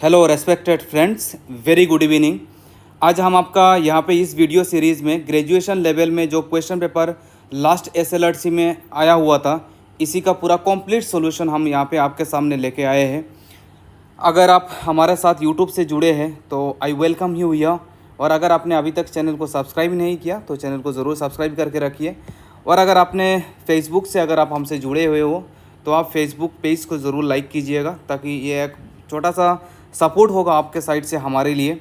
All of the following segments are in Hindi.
Hello respected friends, very good evening. आज हम आपका यहाँ पे इस वीडियो सीरीज़ में ग्रेजुएशन लेवल में जो क्वेश्चन पेपर लास्ट एसएलआरसी में आया हुआ था, इसी का पूरा कंप्लीट सॉल्यूशन हम यहाँ पे आपके सामने लेके आए हैं। अगर आप हमारे साथ यूट्यूब से जुड़े हैं तो आई वेलकम यू हियर, और अगर आपने अभी तक चैनल को सब्सक्राइब नहीं किया तो चैनल को ज़रूर सब्सक्राइब करके रखिए। और अगर आपने फेसबुक से अगर आप हमसे जुड़े हुए हो तो आप फेसबुक पेज को ज़रूर लाइक कीजिएगा, ताकि ये एक छोटा सा सपोर्ट होगा आपके साइड से हमारे लिए।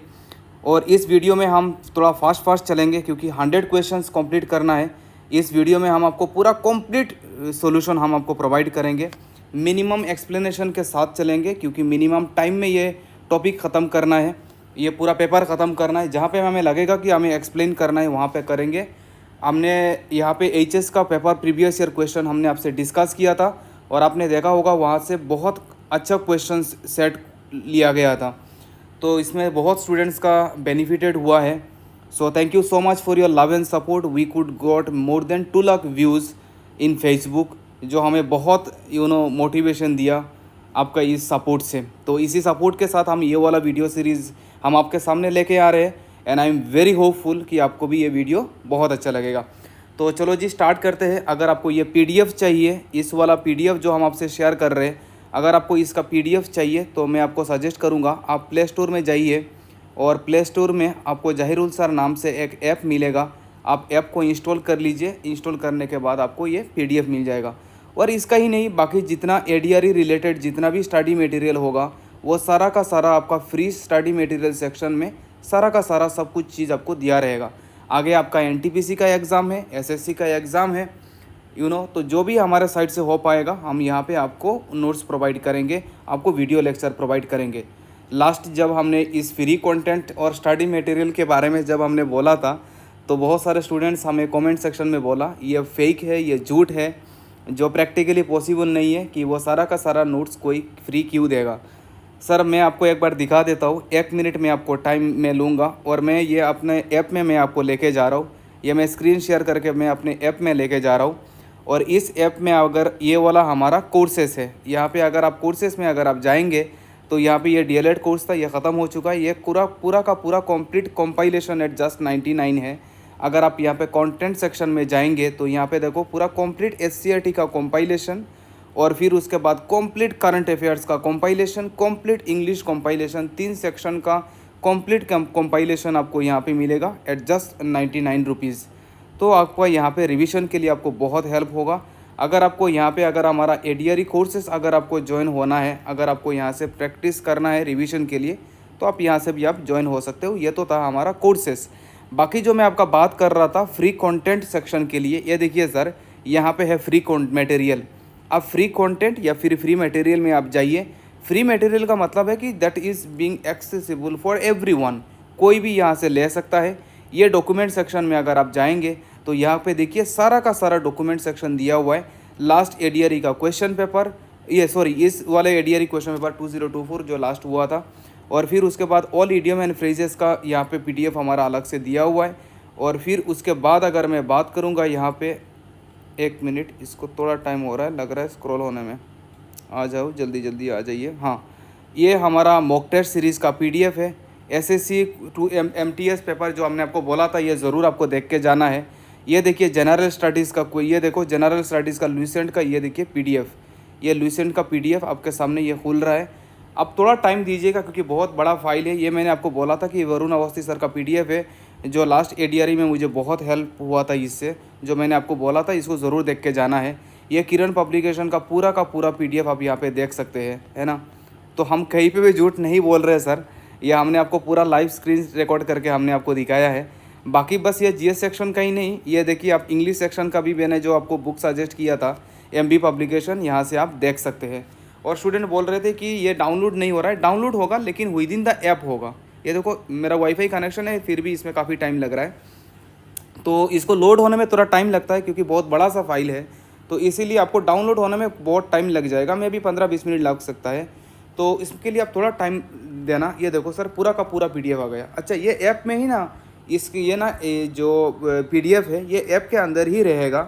और इस वीडियो में हम थोड़ा फास्ट चलेंगे क्योंकि 100 क्वेश्चंस कंप्लीट करना है। इस वीडियो में हम आपको पूरा कंप्लीट सॉल्यूशन हम आपको प्रोवाइड करेंगे। मिनिमम एक्सप्लेनेशन के साथ चलेंगे क्योंकि मिनिमम टाइम में ये टॉपिक ख़त्म करना है, ये पूरा पेपर ख़त्म करना है। जहाँ पे हमें लगेगा कि हमें एक्सप्लेन करना है वहाँ पे करेंगे। हमने यहाँ पे एचएस का पेपर प्रीवियस ईयर क्वेश्चन हमने आपसे डिस्कस किया था और आपने देखा होगा वहाँ से बहुत अच्छा क्वेश्चन सेट लिया गया था, तो इसमें बहुत स्टूडेंट्स का बेनिफिटेड हुआ है। So thank you so much for your love and support. We could got more than 2 lakh views in Facebook, जो हमें बहुत मोटिवेशन दिया आपका इस सपोर्ट से। तो इसी सपोर्ट के साथ हम ये वाला वीडियो सीरीज़ हम आपके सामने लेके आ रहे हैं, and I am very hopeful कि आपको भी ये वीडियो बहुत अच्छा लगेगा। तो चलो जी स्टार्ट करते हैं। अगर आपको ये पीडीएफ चाहिए, इस वाला पीडीएफ जो हम आपसे शेयर कर रहे हैं, अगर आपको इसका पीडीएफ चाहिए तो मैं आपको सजेस्ट करूँगा आप प्ले स्टोर में जाइए, और प्ले स्टोर में आपको जहीरुल सर नाम से एक ऐप मिलेगा। आप ऐप को इंस्टॉल कर लीजिए। इंस्टॉल करने के बाद आपको ये पीडीएफ मिल जाएगा। और इसका ही नहीं, बाकी जितना एडीआरई रिलेटेड जितना भी स्टडी मटेरियल होगा वो सारा का सारा आपका फ्री स्टडी मटेरियल सेक्शन में सारा का सारा सब कुछ चीज़ आपको दिया रहेगा। आगे आपका एनटीपीसी का एग्ज़ाम है, एसएससी का एग्ज़ाम है, तो जो भी हमारे साइड से हो पाएगा हम यहाँ पे आपको नोट्स प्रोवाइड करेंगे, आपको वीडियो लेक्चर प्रोवाइड करेंगे। लास्ट जब हमने इस फ्री कंटेंट और स्टडी मटेरियल के बारे में जब हमने बोला था तो बहुत सारे स्टूडेंट्स हमें कमेंट सेक्शन में बोला ये फेक है, ये झूठ है, जो प्रैक्टिकली पॉसिबल नहीं है कि वो सारा का सारा नोट्स कोई फ्री क्यों देगा। सर मैं आपको एक बार दिखा देता हूँ, 1 मिनट में आपको टाइम मैं लूँगा और मैं ये अपने ऐप में मैं आपको लेके जा रहा हूँ। ये मैं स्क्रीन शेयर करके मैं अपने ऐप में लेके जा रहा हूँ। और इस ऐप में अगर ये वाला हमारा कोर्सेस है, यहाँ पे अगर आप कोर्सेस में अगर आप जाएंगे तो यहाँ पे ये डीएलएड कोर्स था, ये ख़त्म हो चुका है। ये पूरा का पूरा कंप्लीट कंपाइलेशन एट जस्ट 99 है। अगर आप यहाँ पे कंटेंट सेक्शन में जाएंगे तो यहाँ पे देखो पूरा कंप्लीट एससीईआरटी का कंपाइलेशन, और फिर उसके बाद कंप्लीट करंट अफेयर्स का compilation, complete English compilation, 3 section का कंप्लीट कंपाइलेशन आपको यहाँ पे मिलेगा एट जस्ट 99 रुपीज़। तो आपको यहाँ पे रिवीजन के लिए आपको बहुत हेल्प होगा। अगर आपको यहाँ पे अगर हमारा एडीआरई कोर्सेस अगर आपको ज्वाइन होना है, अगर आपको यहाँ से प्रैक्टिस करना है रिवीजन के लिए, तो आप यहाँ से भी आप ज्वाइन हो सकते हो। ये तो था हमारा कोर्सेस। बाकी जो मैं आपका बात कर रहा था फ्री कंटेंट सेक्शन के लिए, ये देखिए सर यहाँ पे है फ्री मटेरियल। आप फ्री कंटेंट या फिर फ्री मटेरियल में आप जाइए। फ्री मटेरियल का मतलब है कि that is being accessible for everyone, कोई भी यहाँ से ले सकता है। ये डॉक्यूमेंट सेक्शन में अगर आप जाएंगे तो यहाँ पे देखिए सारा का सारा डॉक्यूमेंट सेक्शन दिया हुआ है। लास्ट एडीआरई का क्वेश्चन पेपर, इस वाले एडीआरई क्वेश्चन पेपर 2024 जो लास्ट हुआ था, और फिर उसके बाद ऑल इडियम एंड फ्रेजेस का यहाँ पे पीडीएफ हमारा अलग से दिया हुआ है। और फिर उसके बाद अगर मैं बात करूँगा यहाँ पे, 1 मिनट, इसको थोड़ा टाइम हो रहा है लग रहा है स्क्रॉल होने में, आ जाओ जल्दी आ जाइए। हाँ, ये हमारा मॉक टेस्ट सीरीज़ का पीडीएफ है। एसएससी टू एमटीएस पेपर जो हमने आपको बोला था, ये ज़रूर आपको देख के जाना है। ये देखिए जनरल स्टडीज़ का ये देखो जनरल स्टडीज़ का लुसेंट का ये देखिए पीडीएफ, ये लुसेंट का पीडीएफ आपके सामने ये खुल रहा है। अब थोड़ा टाइम दीजिएगा क्योंकि बहुत बड़ा फाइल है। ये मैंने आपको बोला था कि वरुण अवस्थी सर का पीडीएफ है, जो लास्ट एडीआरई में मुझे बहुत हेल्प हुआ था इससे, जो मैंने आपको बोला था इसको ज़रूर देख के जाना है। ये किरण पब्लिकेशन का पूरा पीडीएफ आप यहाँ पे देख सकते हैं, है ना। तो हम कहीं पे भी झूठ नहीं बोल रहे सर, ये हमने आपको पूरा लाइव स्क्रीन रिकॉर्ड करके हमने आपको दिखाया है। बाकी बस ये जीएस सेक्शन का ही नहीं, ये देखिए आप इंग्लिश सेक्शन का भी मैंने जो आपको बुक सजेस्ट किया था एमबी पब्लिकेशन, यहाँ से आप देख सकते हैं। और स्टूडेंट बोल रहे थे कि ये डाउनलोड नहीं हो रहा है, डाउनलोड होगा लेकिन विद इन द ऐप होगा। ये देखो मेरा वाईफाई कनेक्शन है, फिर भी इसमें काफ़ी टाइम लग रहा है, तो इसको लोड होने में थोड़ा टाइम लगता है क्योंकि बहुत बड़ा सा फाइल है, तो इसीलिए आपको डाउनलोड होने में बहुत टाइम लग जाएगा, मे भी 15-20 मिनट लग सकता है। तो इसके लिए आप थोड़ा टाइम देना। ये देखो सर पूरा का पूरा पीडीएफ आ गया। अच्छा, ये ऐप में ही ना इसकी जो पीडीएफ है ये ऐप के अंदर ही रहेगा,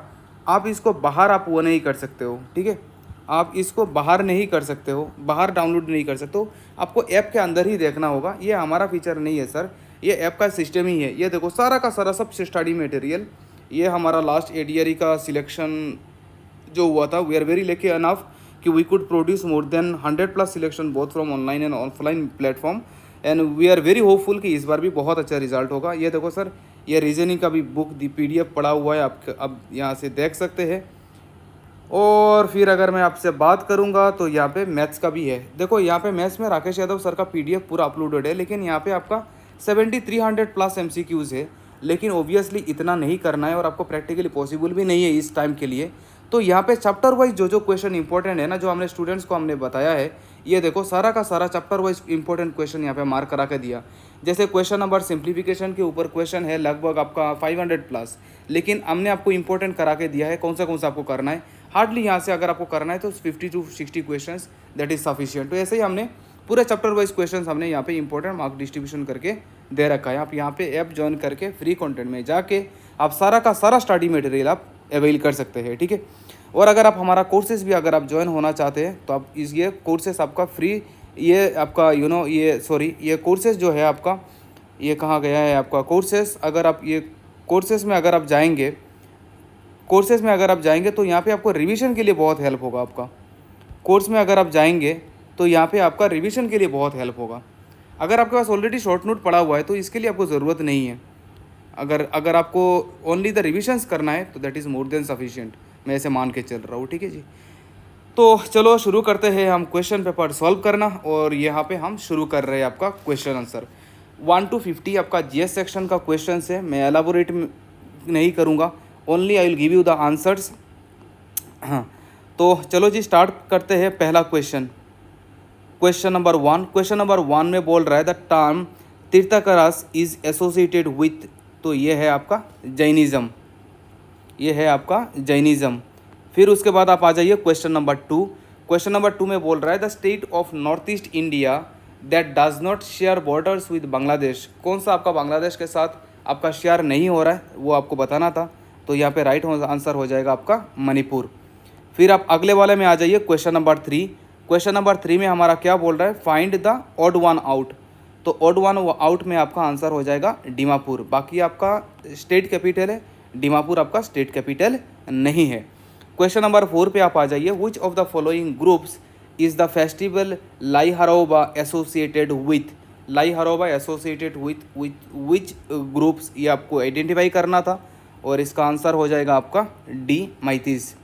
आप इसको बाहर आप वो नहीं कर सकते हो, ठीक है। आप इसको बाहर नहीं कर सकते हो, बाहर डाउनलोड नहीं कर सकते हो, आपको ऐप के अंदर ही देखना होगा। ये हमारा फीचर नहीं है सर, ये ऐप का सिस्टम ही है। ये देखो सारा का सारा सब स्टडी मटेरियल, ये हमारा लास्ट एडीआरई का सिलेक्शन जो हुआ था, we are very lucky enough कि we could produce more than 100+ selection both from online and offline platform, and we are very hopeful कि इस बार भी बहुत अच्छा रिजल्ट होगा। ये देखो सर, ये रीजनिंग का भी बुक PDF पड़ा हुआ है, आप अब यहाँ से देख सकते हैं। और फिर अगर मैं आपसे बात करूँगा तो यहाँ पे मैथ्स का भी है। देखो यहाँ पे मैथ्स में राकेश यादव सर का PDF पूरा अपलोडेड है, लेकिन यहाँ पे आपका 7300+ MCQs है, लेकिन ओबियसली इतना नहीं करना है और आपको प्रैक्टिकली पॉसिबल भी नहीं है इस टाइम के लिए। तो यहाँ पे चैप्टर वाइज जो क्वेश्चन इंपॉर्टेंट है ना, जो हमने स्टूडेंट्स को हमने बताया है, ये देखो सारा का सारा चैप्टर वाइज इंपॉर्टेंट क्वेश्चन यहाँ पे मार्क करा के दिया। जैसे क्वेश्चन नंबर सिंप्लीफिकेशन के ऊपर क्वेश्चन है लगभग आपका 500+, लेकिन हमने आपको इंपॉर्टेंट करा के दिया है कौन सा आपको करना है। हार्डली यहाँ से अगर आपको करना है तो 50 to 60 question that is sufficient. तो ऐसे ही हमने पूरे चैप्टर वाइज क्वेश्चन हमने यहाँ पे इंपॉर्टेंट मार्क डिस्ट्रीब्यूशन करके दे रखा है। आप यहाँ पे ऐप ज्वाइन करके फ्री कंटेंट में जाके आप सारा का सारा स्टडी मटेरियल आप अवेल कर सकते हैं, ठीक है। और अगर आप हमारा कोर्सेज भी अगर आप ज्वाइन होना चाहते हैं तो आप इस ये कोर्सेज आपका फ्री, ये आपका ये कोर्सेज जो है आपका, ये कहाँ गया है आपका कोर्सेज। अगर आप ये कोर्सेज में अगर आप जाएंगे तो यहाँ पे आपको रिवीजन के लिए बहुत हेल्प होगा। आपका कोर्स में अगर आप जाएंगे तो यहाँ पे आपका रिवीजन के लिए बहुत हेल्प होगा। अगर आपके पास ऑलरेडी शॉर्ट नोट पड़ा हुआ है तो इसके लिए आपको ज़रूरत नहीं है। अगर आपको ओनली द रिविजन्स करना है तो that is more than sufficient, मैं ऐसे मान के चल रहा हूँ, ठीक है जी। तो चलो शुरू करते हैं हम क्वेश्चन पेपर सॉल्व करना। और यहाँ पे हम शुरू कर रहे हैं आपका क्वेश्चन आंसर 1 to 50 आपका GS सेक्शन का क्वेश्चन है। मैं एलाबोरेट नहीं करूँगा, only I will give you the answers. हाँ, तो चलो जी स्टार्ट करते हैं पहला क्वेश्चन। क्वेश्चन नंबर 1 में बोल रहा है the term Tirthankaras is associated with, तो ये है आपका जैनिज़्म, फिर उसके बाद आप आ जाइए क्वेश्चन नंबर 2 में बोल रहा है the state of north East India that does not share borders with Bangladesh, कौन सा आपका बांग्लादेश के साथ आपका शेयर नहीं हो रहा है वो आपको बताना था। तो यहाँ पे राइट आंसर हो जाएगा आपका मणिपुर। फिर आप अगले वाले में आ जाइए क्वेश्चन नंबर 3 में हमारा क्या बोल रहा है find the odd one out, तो ऑड वन आउट में आपका आंसर हो जाएगा दीमापुर। बाकी आपका स्टेट कैपिटल है, दीमापुर आपका स्टेट कैपिटल नहीं है। क्वेश्चन नंबर 4 पे आप आ जाइए which of the following groups is the festival Lai Haraoba associated with, which groups, ये आपको आइडेंटिफाई करना था और इसका आंसर हो जाएगा आपका डी मैतीस।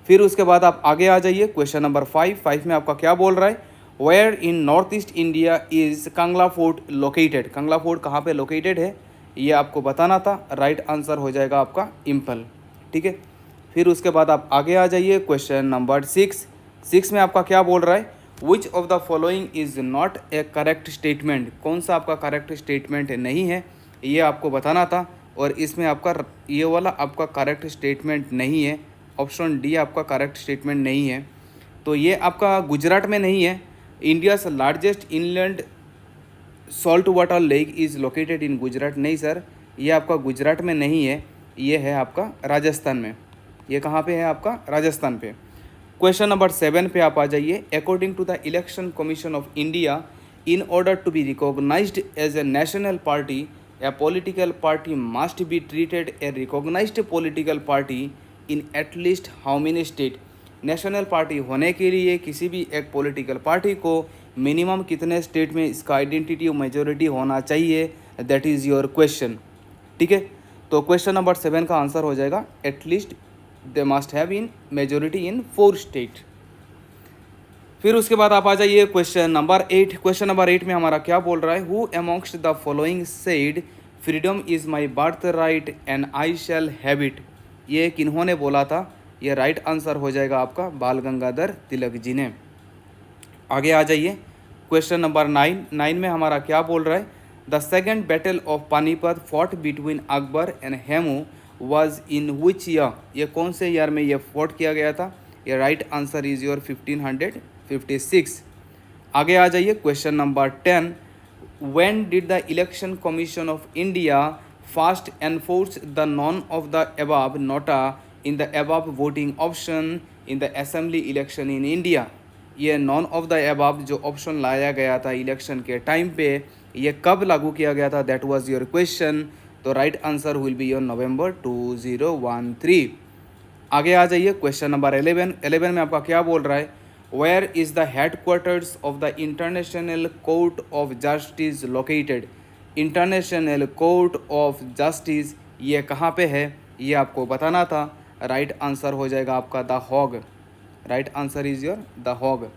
फिर उसके बाद आप आगे आ जाइए क्वेश्चन नंबर 5 में आपका क्या बोल रहा है where in North East India is Kangla fort located, Kangla fort कहाँ पे लोकेटेड है ये आपको बताना था। राइट आंसर हो जाएगा आपका इम्फल, ठीक है। फिर उसके बाद आप आगे आ जाइए क्वेश्चन नंबर 6 में आपका क्या बोल रहा है which of the following is not A correct statement, कौन सा आपका करेक्ट स्टेटमेंट नहीं है ये आपको बताना था। और इसमें आपका ये वाला आपका करेक्ट स्टेटमेंट नहीं है, ऑप्शन डी आपका करेक्ट स्टेटमेंट नहीं है। तो ये आपका गुजरात में नहीं है। India's largest inland salt water lake is located in Gujarat, नहीं सर ये आपका गुजरात में नहीं है, ये है आपका राजस्थान में। ये कहाँ पे है आपका राजस्थान पे। क्वेश्चन नंबर 7 पे आप आ जाइए according to the Election Commission of India in order to be recognised as a national party a political party must be treated a recognised political party in at least how many state, national party होने के लिए किसी भी एक पॉलिटिकल पार्टी को मिनिमम कितने स्टेट में इसका आइडेंटिटी मेजोरिटी होना चाहिए, दैट इज़ योर क्वेश्चन, ठीक है। तो क्वेश्चन नंबर 7 का आंसर हो जाएगा at least they must have in majority in 4 state. फिर उसके बाद आप आ जाइए क्वेश्चन नंबर 8 में हमारा क्या बोल रहा है who amongst the following said freedom is my birthright and I shall have it, ये किन्होंने बोला था, ये राइट आंसर हो जाएगा आपका बाल गंगाधर तिलक जी ने। आगे आ जाइए क्वेश्चन नंबर 9 में हमारा क्या बोल रहा है the second battle of Panipat fought between Akbar and Hemu was in which year, ये कौन से ईयर में ये फॉट किया गया था, ये राइट आंसर इज योर 1556। आगे आ जाइए question number 10 when did the Election Commission of India first enforce the none of the above NOTA in the above voting option in the assembly election in India. ये नॉन ऑफ द अबव जो ऑप्शन लाया गया था इलेक्शन के टाइम पे, ये कब लागू किया गया था, दैट वाज योर क्वेश्चन। तो right answer will be your November 2013। आगे आ जाइए क्वेश्चन नंबर 11 में आपका क्या बोल रहा है, where is the headquarters of the International Court of Justice located. International Court of Justice ये कहाँ पे है, ये आपको बताना था। राइट आंसर हो जाएगा आपका the Hague. Right answer is your the Hague.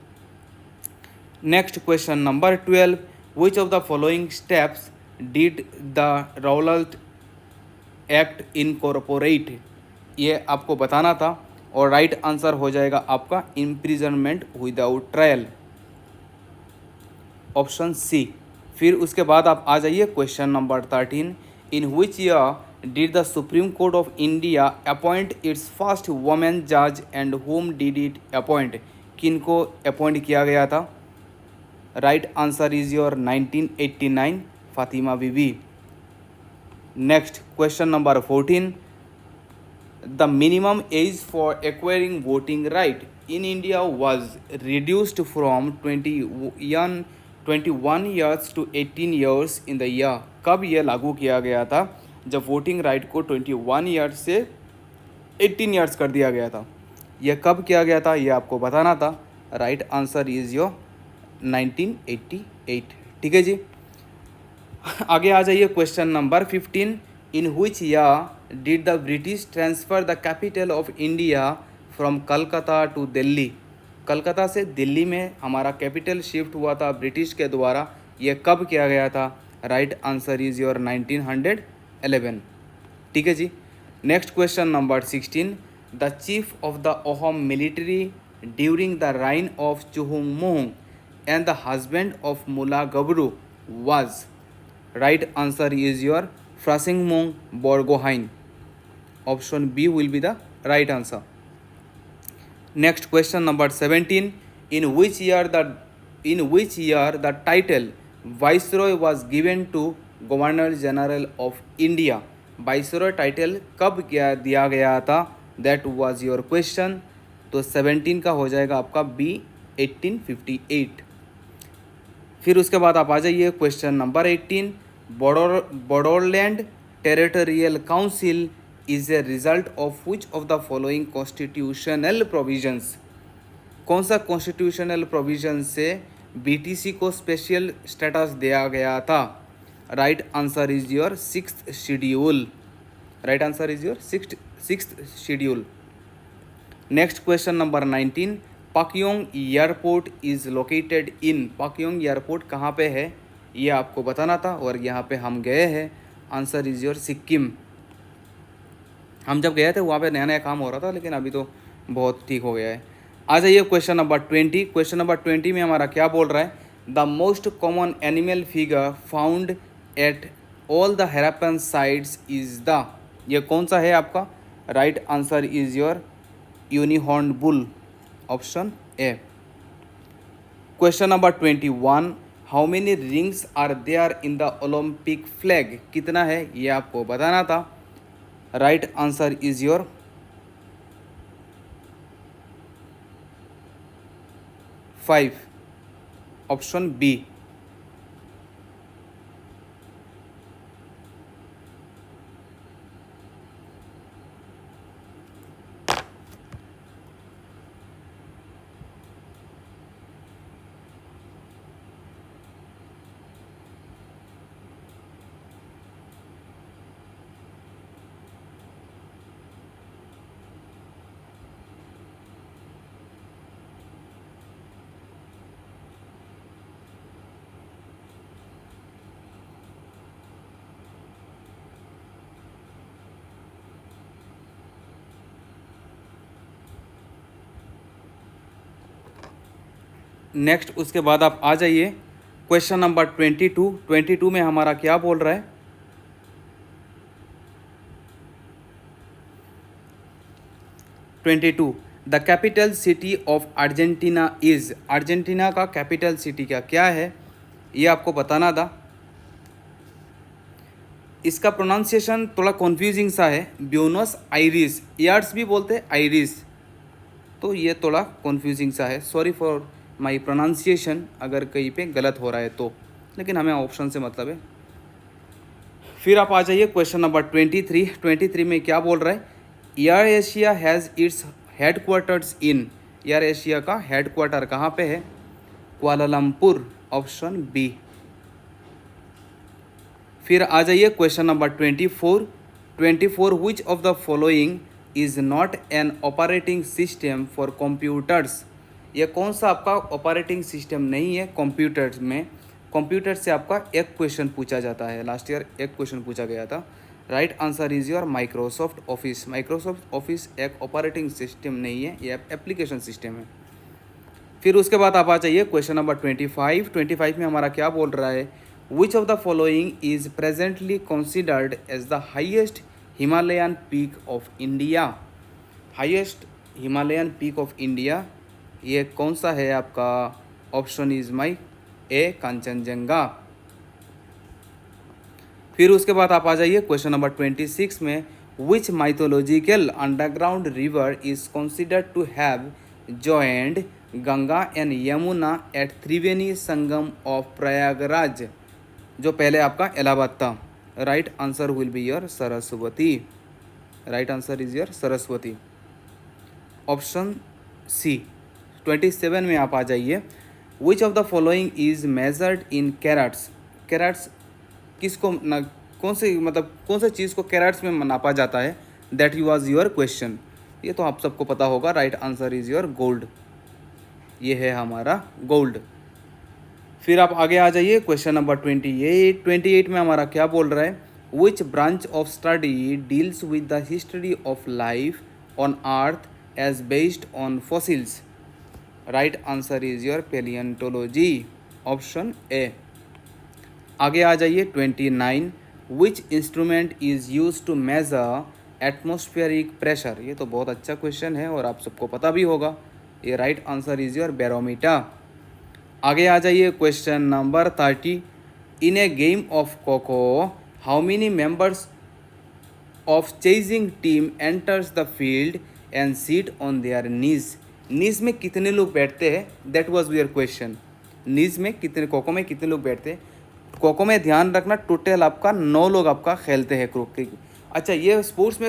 Next question number 12, which of the following steps did the Rowlatt Act incorporate. ये आपको बताना था और राइट आंसर हो जाएगा आपका imprisonment without trial, option c. फिर उसके बाद आप आ जाइए question number 13, in which year did the Supreme Court of India appoint its first women जज and whom did it appoint. किन को अपॉइंट किया गया था, right answer is your 1989, Fatima Beevi. Next question number 14, the minimum age for acquiring voting right in India was reduced from 21 years to 18 years in the year। कब यह लागू किया गया था, जब वोटिंग राइट को 21 ईयर्स से 18 ईयर्स कर दिया गया था। यह कब किया गया था, यह आपको बताना था। Right answer is your 1988। ठीक है जी। आगे आ जाइए question number 15, in which year did the British transfer the capital of India from Calcutta to Delhi. Calcutta से दिल्ली में हमारा कैपिटल शिफ्ट हुआ था ब्रिटिश के द्वारा, यह कब किया गया था। Right answer is your 1911। ठीक है जी। Next question number 16, the chief of the Ahom military during the reign of Chuhungmung and the husband of Mula Gabharu was. Right answer is your Frasengmung Borgohain, option B will be the right answer. Next question number 17, in which year the title viceroy was given to governor general of India. Viceroy title कब दिया गया था, दैट वाज योर क्वेश्चन। तो 17 का हो जाएगा आपका बी 1858। फिर उसके बाद आप आ जाइए question number 18, Bodoland territorial council is a result of which of the following constitutional provisions. कौन सा कॉन्स्टिट्यूशनल प्रोविजन से बीटीसी को स्पेशल स्टेटस दिया गया था। Right answer is your 6th schedule. Right answer is your 6th schedule. Next question number 19, Pakyong airport is located in. Pakyong airport कहाँ पे है, ये आपको बताना था और यहाँ पे हम गए हैं। Answer is your Sikkim. हम जब गए थे वहाँ पे नया नया काम हो रहा था, लेकिन अभी तो बहुत ठीक हो गया है। आ जाइए क्वेश्चन नंबर 20। क्वेश्चन नंबर 20 में हमारा क्या बोल रहा है, the most common animal figure found at all the Harappan sites is the. ये कौन सा है आपका। Right answer is your unicorn bull, option a. Question number 21, how many rings are there in the Olympic flag. कितना है ये आपको बताना था। Right answer is your 5, option b. Next उसके बाद आप आ जाइए क्वेश्चन नंबर 22 में हमारा क्या बोल रहा है, the capital city of Argentina is. Argentina का कैपिटल सिटी क्या है, ये आपको बताना था। इसका प्रोनाउंसिएशन थोड़ा कन्फ्यूजिंग सा है, ब्यूनस आयरिस, एयर्स भी बोलते हैं आयरिस। तो ये थोड़ा कन्फ्यूजिंग सा है, सॉरी फॉर माई प्रोनाउंसिएशन अगर कहीं पे गलत हो रहा है तो, लेकिन हमें ऑप्शन से मतलब है। फिर आप आ जाइए क्वेश्चन नंबर 23। 23 में क्या बोल रहा है, air Asia has its headquarters in, air Asia का हेडक्वार्टर कहाँ पे है, कुआलालंपुर, ऑप्शन बी। फिर आ जाइए question number 24। 24 which of the following is not an operating system for computers, ये कौन सा आपका ऑपरेटिंग सिस्टम नहीं है कंप्यूटर्स में। कंप्यूटर से आपका एक क्वेश्चन पूछा जाता है, लास्ट ईयर एक क्वेश्चन पूछा गया था। Right answer is your Microsoft office. Microsoft office एक ऑपरेटिंग सिस्टम नहीं है, ये एप्लीकेशन सिस्टम है। फिर उसके बाद आप आ जाइए क्वेश्चन नंबर 25। 25 में हमारा क्या बोल रहा है, which of the following is presently considered as the highest Himalayan peak of India. Highest Himalayan peak of India ये कौन सा है आपका, option is my a Kangchenjunga. फिर उसके बाद आप आ जाइए क्वेश्चन नंबर 26 में, which mythological underground river is considered to have joined Ganga and Yamuna at Triveni Sangam of Prayagraj, जो पहले आपका इलाहाबाद था। Right answer will be your Saraswati. Right answer is your Saraswati, option c. 27 में आप आ जाइए, which of the following is measured in carats. Carats किसको न, कौन से मतलब कौन से चीज़ को कैरेट्स में नापा जाता है, दैट वाज योर क्वेश्चन। ये तो आप सबको पता होगा। Right answer is your gold, ये है हमारा गोल्ड। फिर आप आगे आ जाइए क्वेश्चन नंबर 28। 28 में हमारा क्या बोल रहा है, which branch of study deals with the history of life on earth as based on fossils. Right answer is your palaeontology, option a. आगे आ जाइए 29, which instrument is use to measure atmospheric pressure. ये तो बहुत अच्छा क्वेश्चन है और आप सबको पता भी होगा। ये right answer is your barometer. आगे आ जाइए question number 30, in a game of kho-kho how many members of chasing team enters the field and sit on their knees. Knees में कितने लोग बैठते हैं, that was your question. Knees में कितने, कोको में कितने लोग बैठते हैं। कोको में ध्यान रखना टोटल आपका 9 लोग आपका खेलते हैं क्रिकेट। अच्छा, ये स्पोर्ट्स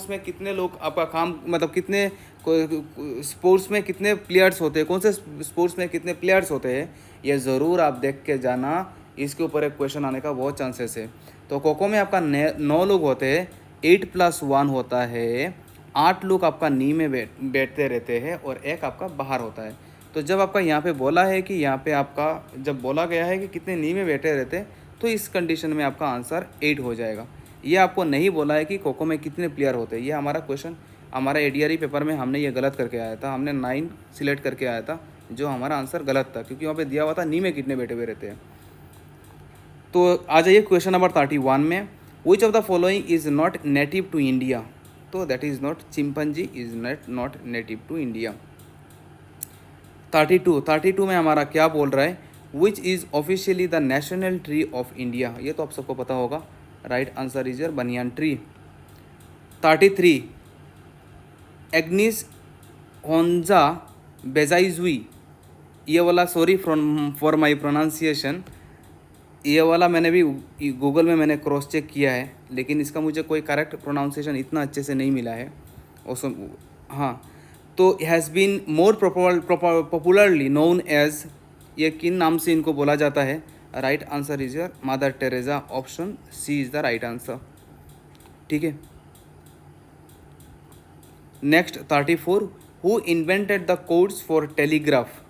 में कितने लोग आपका काम मतलब कितने स्पोर्ट्स में कितने प्लेयर्स होते हैं, कौन से स्पोर्ट्स में कितने प्लेयर्स होते हैं, ये ज़रूर आप देख के जाना। इसके ऊपर एक क्वेश्चन आने का बहुत चांसेस है। तो कोको में आपका 9 लोग होते हैं, 8+1 होता है। 8 लोग आपका नी में बैठते रहते हैं और एक आपका बाहर होता है। तो जब आपका यहाँ पे बोला है कि यहाँ पे आपका जब बोला गया है कि कितने नी में बैठे रहते हैं, तो इस कंडीशन में आपका आंसर 8 हो जाएगा। ये आपको नहीं बोला है कि कोको में कितने प्लेयर होते हैं। ये हमारा क्वेश्चन हमारा एडीआरई पेपर में हमने ये गलत करके आया था, हमने 9 सिलेक्ट करके आया था, जो हमारा आंसर गलत था क्योंकि वहाँ पे दिया हुआ था नी में कितने बैठे हुए रहते हैं। तो आ जाइए क्वेश्चन नंबर 31 में, which of the following is not native to India. तो that is not chimpanzee is not native to India. 32 में हमारा क्या बोल रहा है, which is officially the national tree of India. ये तो आप सबको पता होगा। Right answer is your banyan tree. 33 एग्निस होंजा बेजाइजुई, ये वाला सॉरी फॉर माई प्रोनाउंसिएशन, ये वाला मैंने भी गूगल में मैंने क्रॉस चेक किया है, लेकिन इसका मुझे कोई करेक्ट प्रोनाउंसिएशन इतना अच्छे से नहीं मिला है। हाँ, तो has been more popularly known as, ये किन नाम से इनको बोला जाता है। Right answer is your Mother Teresa, option C is the right answer. ठीक है, next 34, who invented the codes for telegraph.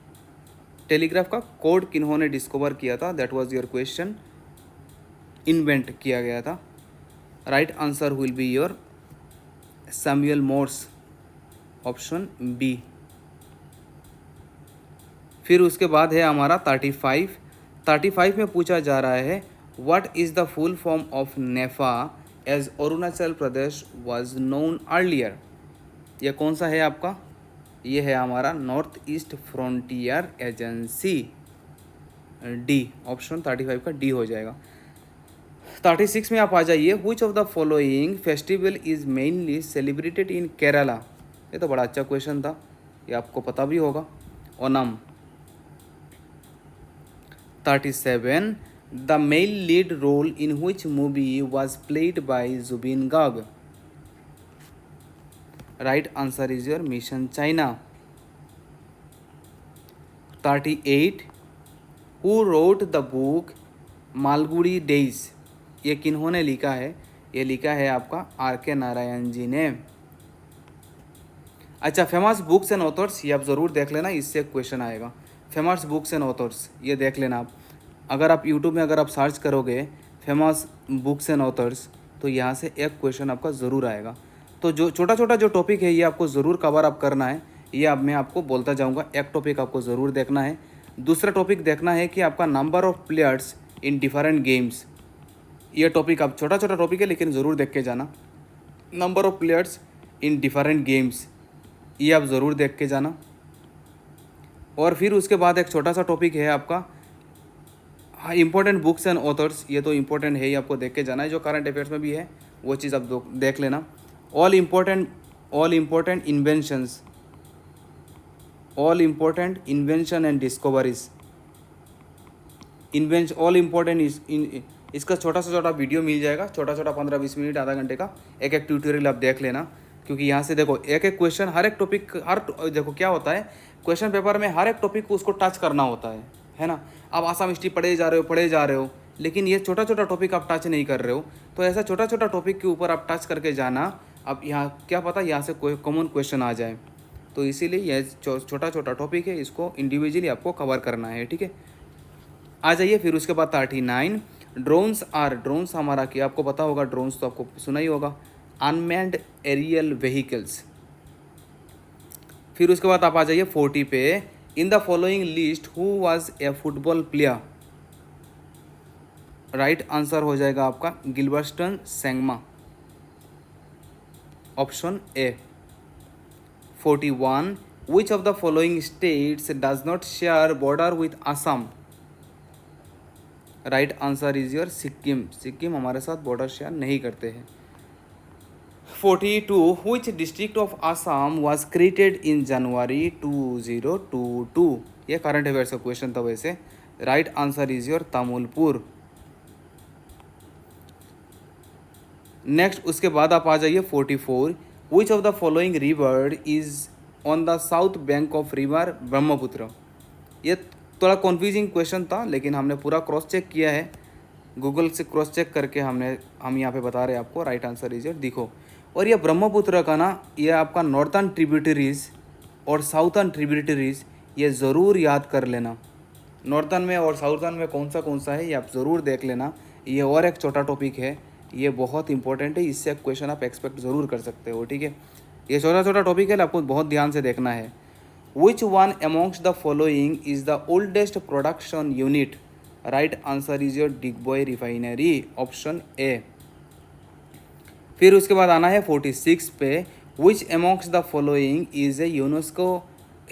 Telegraph का कोड किन्होंने डिस्कवर किया था, that was your question. Invent किया गया था। Right answer will be your Samuel Morse, option B. फिर उसके बाद है हमारा 35 में पूछा जा रहा है, what is the full form of NEFA as Arunachal Pradesh was known earlier. यह कौन सा है आपका, ये है हमारा north east frontier agency, D, option 35 का डी हो जाएगा। 36 में आप आ जाइए, which of the following festival is mainly celebrated in Kerala. ये तो बड़ा अच्छा क्वेश्चन था। ये आपको पता भी होगा। Onam. 37 the male lead role in which movie was played by Zubeen Garg. Right answer is your mission China. 38 who wrote the book Malgudi days. ये किन्होंने लिखा है? ये लिखा है आपका R.K. नारायण जी ने। अच्छा, फेमस बुक्स एंड ऑथर्स ये आप ज़रूर देख लेना, इससे क्वेश्चन आएगा। फेमस बुक्स एंड ऑथर्स ये देख लेना आप। अगर आप यूट्यूब में अगर आप सर्च करोगे फेमस बुक्स एंड ऑथर्स तो यहाँ से एक क्वेश्चन आपका ज़रूर आएगा। तो जो छोटा छोटा जो टॉपिक है ये आपको ज़रूर कवर अप करना है। ये अब मैं आपको बोलता जाऊँगा। एक टॉपिक आपको ज़रूर देखना है। दूसरा टॉपिक देखना है कि आपका number of players in different games. ये टॉपिक आप छोटा छोटा टॉपिक है लेकिन ज़रूर देख के जाना। Number of players in different games ये आप ज़रूर देख के जाना। और फिर उसके बाद एक छोटा सा टॉपिक है आपका इंपॉर्टेंट बुक्स एंड ऑथर्स। ये तो इंपॉर्टेंट है ही, आपको देख के जाना है। जो करंट अफेयर्स में भी है वो चीज़ आप देख लेना। All important inventions, all important invention and discoveries. All important इसका छोटा सा छोटा वीडियो मिल जाएगा, छोटा छोटा 15-20 मिनट आधा घंटे का एक एक ट्यूटोरियल आप देख लेना। क्योंकि यहाँ से देखो एक एक क्वेश्चन हर एक टॉपिक देखो क्या होता है क्वेश्चन पेपर में हर एक टॉपिक को उसको टच करना होता है ना। आप आसाम हिस्ट्री पढ़े जा रहे हो लेकिन ये छोटा छोटा टॉपिक आप टच नहीं कर रहे हो। तो ऐसा छोटा छोटा टॉपिक के ऊपर आप टच करके जाना। अब यहाँ क्या पता यहाँ से कोई कॉमन क्वेश्चन आ जाए। तो इसीलिए यह छोटा छोटा टॉपिक है, इसको इंडिविजुअली आपको कवर करना है। ठीक है, आ जाइए। फिर उसके बाद 39 ड्रोन्स हमारा क्या आपको पता होगा। ड्रोन्स तो आपको सुना ही होगा, अनमैन्ड एरियल व्हीकल्स। फिर उसके बाद आप आ जाइए 40 पे। In the following list who was a football player. Right answer हो जाएगा आपका Gilberton Sangma, option A. 41 which of the following states does not share border with Assam. Right answer is your Sikkim. Sikkim हमारे साथ बॉर्डर शेयर नहीं करते हैं। 42 which district of Assam was created in January 2022। ये करंट अफेयर्स का क्वेश्चन था वैसे। Right answer is your Tamulpur. Next उसके बाद आप आ जाइए 44 which of the following river is on the south bank of river Brahmaputra. ये थोड़ा कन्फ्यूजिंग क्वेश्चन था लेकिन हमने पूरा क्रॉस चेक किया है, गूगल से क्रॉस चेक करके हम यहाँ पे बता रहे हैं आपको। राइट आंसर इज योर देखो। और ये ब्रह्मपुत्र का ना ये आपका नॉर्थर्न ट्रिब्यूटरीज और साउथर्न ट्रिब्यूटरीज ये ज़रूर याद कर लेना। नॉर्थर्न में और साउथर्न में कौन सा है ये आप ज़रूर देख लेना। ये और एक छोटा टॉपिक है, ये बहुत इंपॉर्टेंट है, इससे क्वेश्चन आप एक्सपेक्ट ज़रूर कर सकते हो। ठीक है, ये छोटा छोटा टॉपिक है, आपको बहुत ध्यान से देखना है। Which one amongst the following is the oldest production unit. Right answer is your Digboi refinery, option A. फिर उसके बाद आना है 46 पे। Which amongst the following is a UNESCO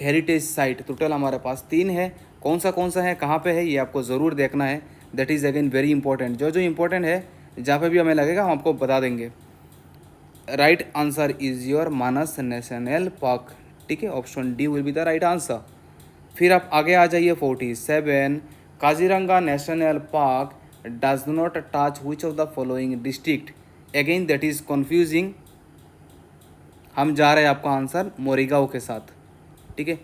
heritage site. Total हमारे पास 3 है, कौन सा है, कहाँ पे है, ये आपको ज़रूर देखना है। That is again very important. जो इंपॉर्टेंट है जहाँ पे भी हमें लगेगा हम आपको बता देंगे। Right answer is your Manas national park. ठीक है, option D will be the right answer. फिर आप आगे आ जाइए 47 Kaziranga national park does not touch which of the following district. Again that is confusing. हम जा रहे हैं आपका आंसर मोरीगांव के साथ। ठीक है,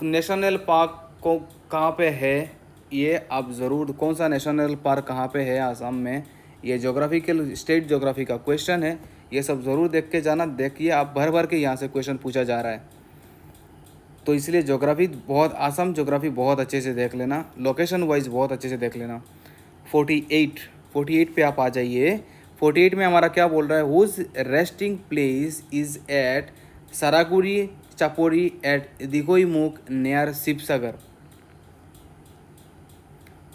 नेशनल पार्क को कहाँ पे है ये आप ज़रूर, कौन सा नेशनल पार्क कहाँ पे है आसाम में, ये ज्योग्राफिकल स्टेट ज्योग्राफी का क्वेश्चन है। ये सब ज़रूर देख के जाना। देखिए आप भर के यहाँ से क्वेश्चन पूछा जा रहा है, तो इसलिए आसाम ज्योग्राफी बहुत अच्छे से देख लेना, लोकेशन वाइज बहुत अच्छे से देख लेना। 48 पे आप आ जाइए। 48 में हमारा क्या बोल रहा है, whose resting place is at Saraguri Chapori at Dikhowmukh near Sivasagar.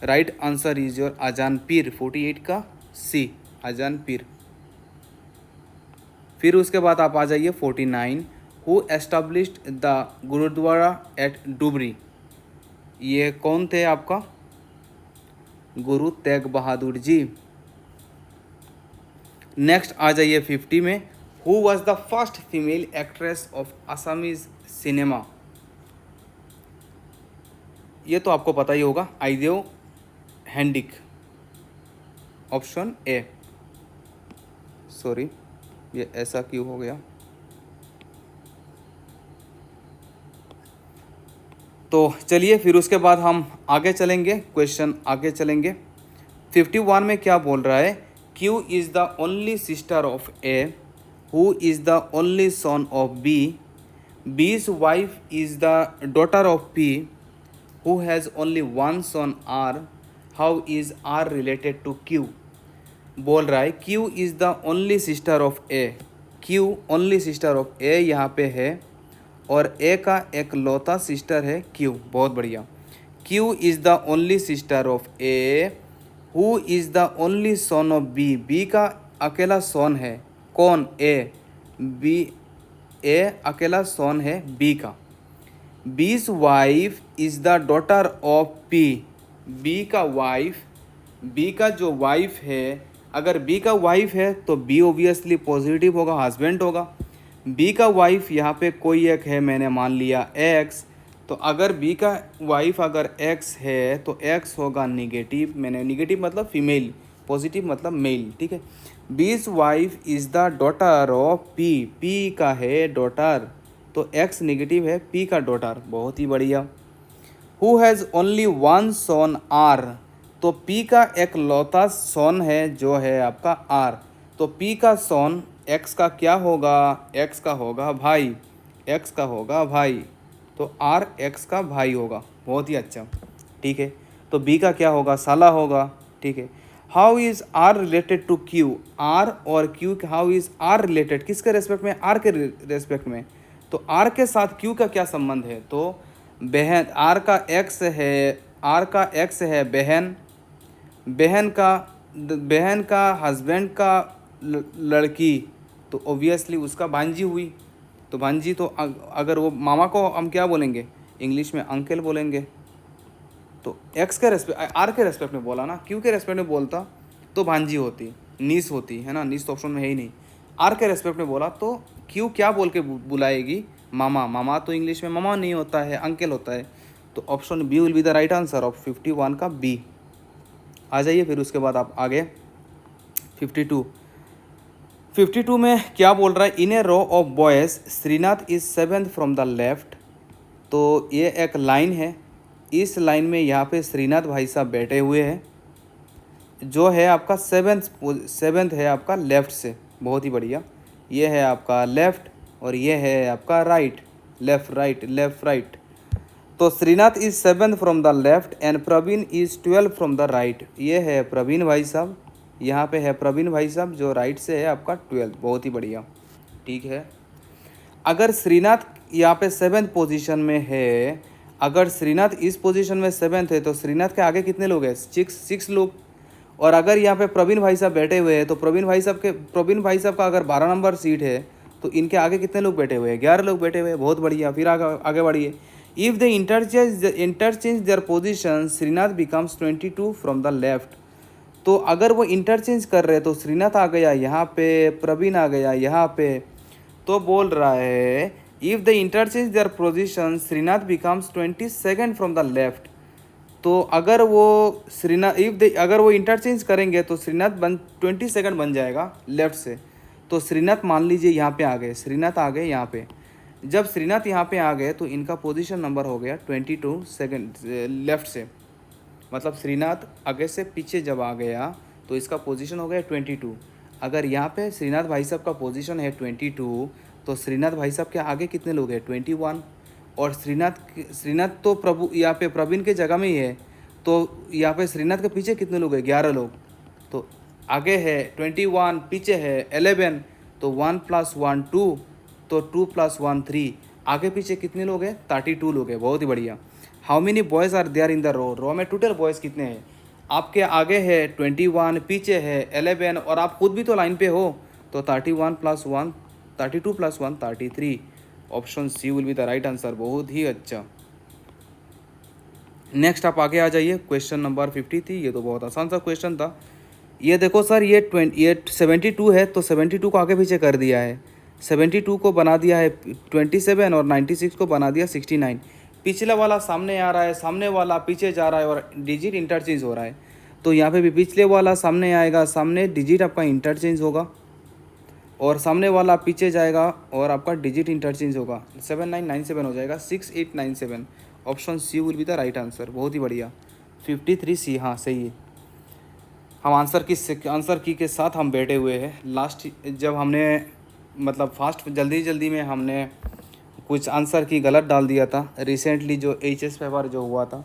Right answer is your Azan Pir. 48 का सी, अजान पीर। फिर उसके बाद आप आ जाइए 49 who established the gurdwara at Dhubri. ये कौन थे आपका, गुरु तेग बहादुर जी। नेक्स्ट आ जाइए 50 में। Who was the first female actress of Assamese cinema? ये तो आपको पता ही होगा, आइदेव हैंडिक। Option A. सॉरी, ये ऐसा क्यों हो गया? तो चलिए फिर उसके बाद हम आगे चलेंगे, क्वेश्चन आगे चलेंगे। 51 में क्या बोल रहा है? Q is the only sister of A, who is the only son of B, B's wife is the daughter of P, who has only one son R, how is R related to Q? बोल रहा है Q is the only sister of A, Q only sister of A यहाँ पे है, और ए का एक लौता सिस्टर है क्यू। बहुत बढ़िया। Q is the only sister of A, who is the only son of B, B का अकेला सन है कौन? ए। बी, ए अकेला सन है बी का। B's wife is the daughter of P, B का वाइफ, बी का जो वाइफ है, अगर बी का वाइफ है तो बी ओबियसली पॉजिटिव होगा, हस्बैंड होगा। बी का वाइफ यहाँ पे कोई एक है, मैंने मान लिया एक्स, तो अगर बी का वाइफ अगर एक्स है तो एक्स होगा निगेटिव, मैंने निगेटिव मतलब फीमेल, पॉजिटिव मतलब मेल, ठीक है। B's wife is the daughter of P, P का है डॉटर, तो एक्स निगेटिव है, पी का डॉटर। बहुत ही बढ़िया। Who has only one son R, तो पी का एक लौता सन है जो है आपका आर, तो पी का सन एक्स का क्या होगा? एक्स का होगा भाई, एक्स का होगा भाई, तो आर एक्स का भाई होगा। बहुत ही अच्छा, ठीक है। तो बी का क्या होगा? साला होगा, ठीक है। How is R related to Q, R और Q, how is R related, किसके रेस्पेक्ट में? आर के रेस्पेक्ट में। तो आर के साथ क्यू का क्या संबंध है? तो बहन, आर का एक्स है, आर का एक्स है बहन, बहन का हस्बैंड का लड़की, तो ऑब्वियसली उसका भांजी हुई। तो भांजी, तो अगर वो मामा को हम क्या बोलेंगे? इंग्लिश में अंकल बोलेंगे। तो एक्स के रेस्पेक्ट, आर के रेस्पेक्ट में बोला ना, क्यू के रेस्पेक्ट में बोलता तो भांजी होती, नीस होती है ना, नीस तो ऑप्शन में है ही नहीं। आर के रेस्पेक्ट में बोला तो क्यू क्या बोल के बुलाएगी? मामा। मामा तो इंग्लिश में मामा नहीं होता है, अंकल होता है। तो option B will be the right answer of 51 का बी। आ जाइए फिर उसके बाद आप आगे 52 में क्या बोल रहा है? In a row of boys Srinath is 7th from the left. तो ये एक लाइन है, इस लाइन में यहाँ पे श्रीनाथ भाई साहब बैठे हुए हैं, जो है आपका 7th है आपका लेफ़्ट से। बहुत ही बढ़िया। ये है आपका लेफ़्ट और ये है आपका right, left right, left right. तो Srinath is 7th from the left and Praveen is 12th from the right. ये है प्रवीण भाई साहब, यहाँ पे है प्रवीण भाई साहब जो राइट से है आपका 12th। बहुत ही बढ़िया, ठीक है। अगर श्रीनाथ यहाँ पे 7th पोजीशन में है, अगर श्रीनाथ इस पोजीशन में 7th है तो श्रीनाथ के आगे कितने लोग हैं? 6 लोग। और अगर यहाँ पे प्रवीण भाई साहब बैठे हुए हैं तो प्रवीण भाई साहब का अगर 12 नंबर सीट है तो इनके आगे कितने लोग बैठे हुए हैं? 11 लोग बैठे हुए हैं। बहुत बढ़िया। फिर आगे बढ़िए। If the interchange their position Srinath becomes 22 from the left. तो अगर वो इंटरचेंज कर रहे हैं तो श्रीनाथ आ गया यहाँ पे, प्रवीण आ गया यहाँ पे। तो बोल रहा है if the interchange their position Srinath becomes 22nd from the left. तो अगर वो अगर वो इंटरचेंज करेंगे तो श्रीनाथ 22nd बन जाएगा लेफ्ट से। तो श्रीनाथ मान लीजिए यहाँ पे आ गए, श्रीनाथ आ गए यहाँ पे। जब श्रीनाथ यहाँ पे आ गए तो इनका पोजीशन नंबर हो गया 22 लेफ्ट से। मतलब श्रीनाथ आगे से पीछे जब आ गया तो इसका पोजीशन हो गया 22। अगर यहाँ पे श्रीनाथ भाई साहब का पोजीशन है 22 तो श्रीनाथ भाई साहब के आगे कितने लोग हैं? 21। और श्रीनाथ तो यहाँ पे प्रवीण के जगह में ही है, तो यहाँ पे श्रीनाथ के पीछे कितने लोग हैं? 11 लोग। तो आगे है 21, पीछे है 11, तो 1 + 1 2, तो 2 + 1 3। आगे पीछे कितने लोग हैं? 32 लोग हैं। बहुत ही बढ़िया। How many boys are there in the row में टोटल बॉयज़ कितने हैं? आपके आगे है 21, पीछे है 11 और आप खुद भी तो लाइन पे हो, तो 31 + 1 32 + 1 33। Option C will be the right answer. बहुत ही अच्छा। नेक्स्ट आप आगे आ जाइए, क्वेश्चन नंबर 53। ये तो बहुत आसान सा क्वेश्चन था। ये देखो सर, ये 72 है तो 72 को आगे पीछे कर दिया है। 72 को बना दिया है 27 और 96 को बना दिया 69। पिछला वाला सामने आ रहा है, सामने वाला पीछे जा रहा है और डिजिट इंटरचेंज हो रहा है। तो यहाँ पे भी पिछले वाला सामने आएगा, सामने डिजिट आपका इंटरचेंज होगा और सामने वाला पीछे जाएगा और आपका डिजिट इंटरचेंज होगा। 7997 हो जाएगा 6897। Option C will be the right answer. बहुत ही बढ़िया, 53 सी, हाँ सही है। हम आंसर की के साथ हम बैठे हुए हैं। लास्ट जब हमने मतलब फास्ट जल्दी में हमने कुछ आंसर की गलत डाल दिया था रिसेंटली, जो एचएस पेपर जो हुआ था,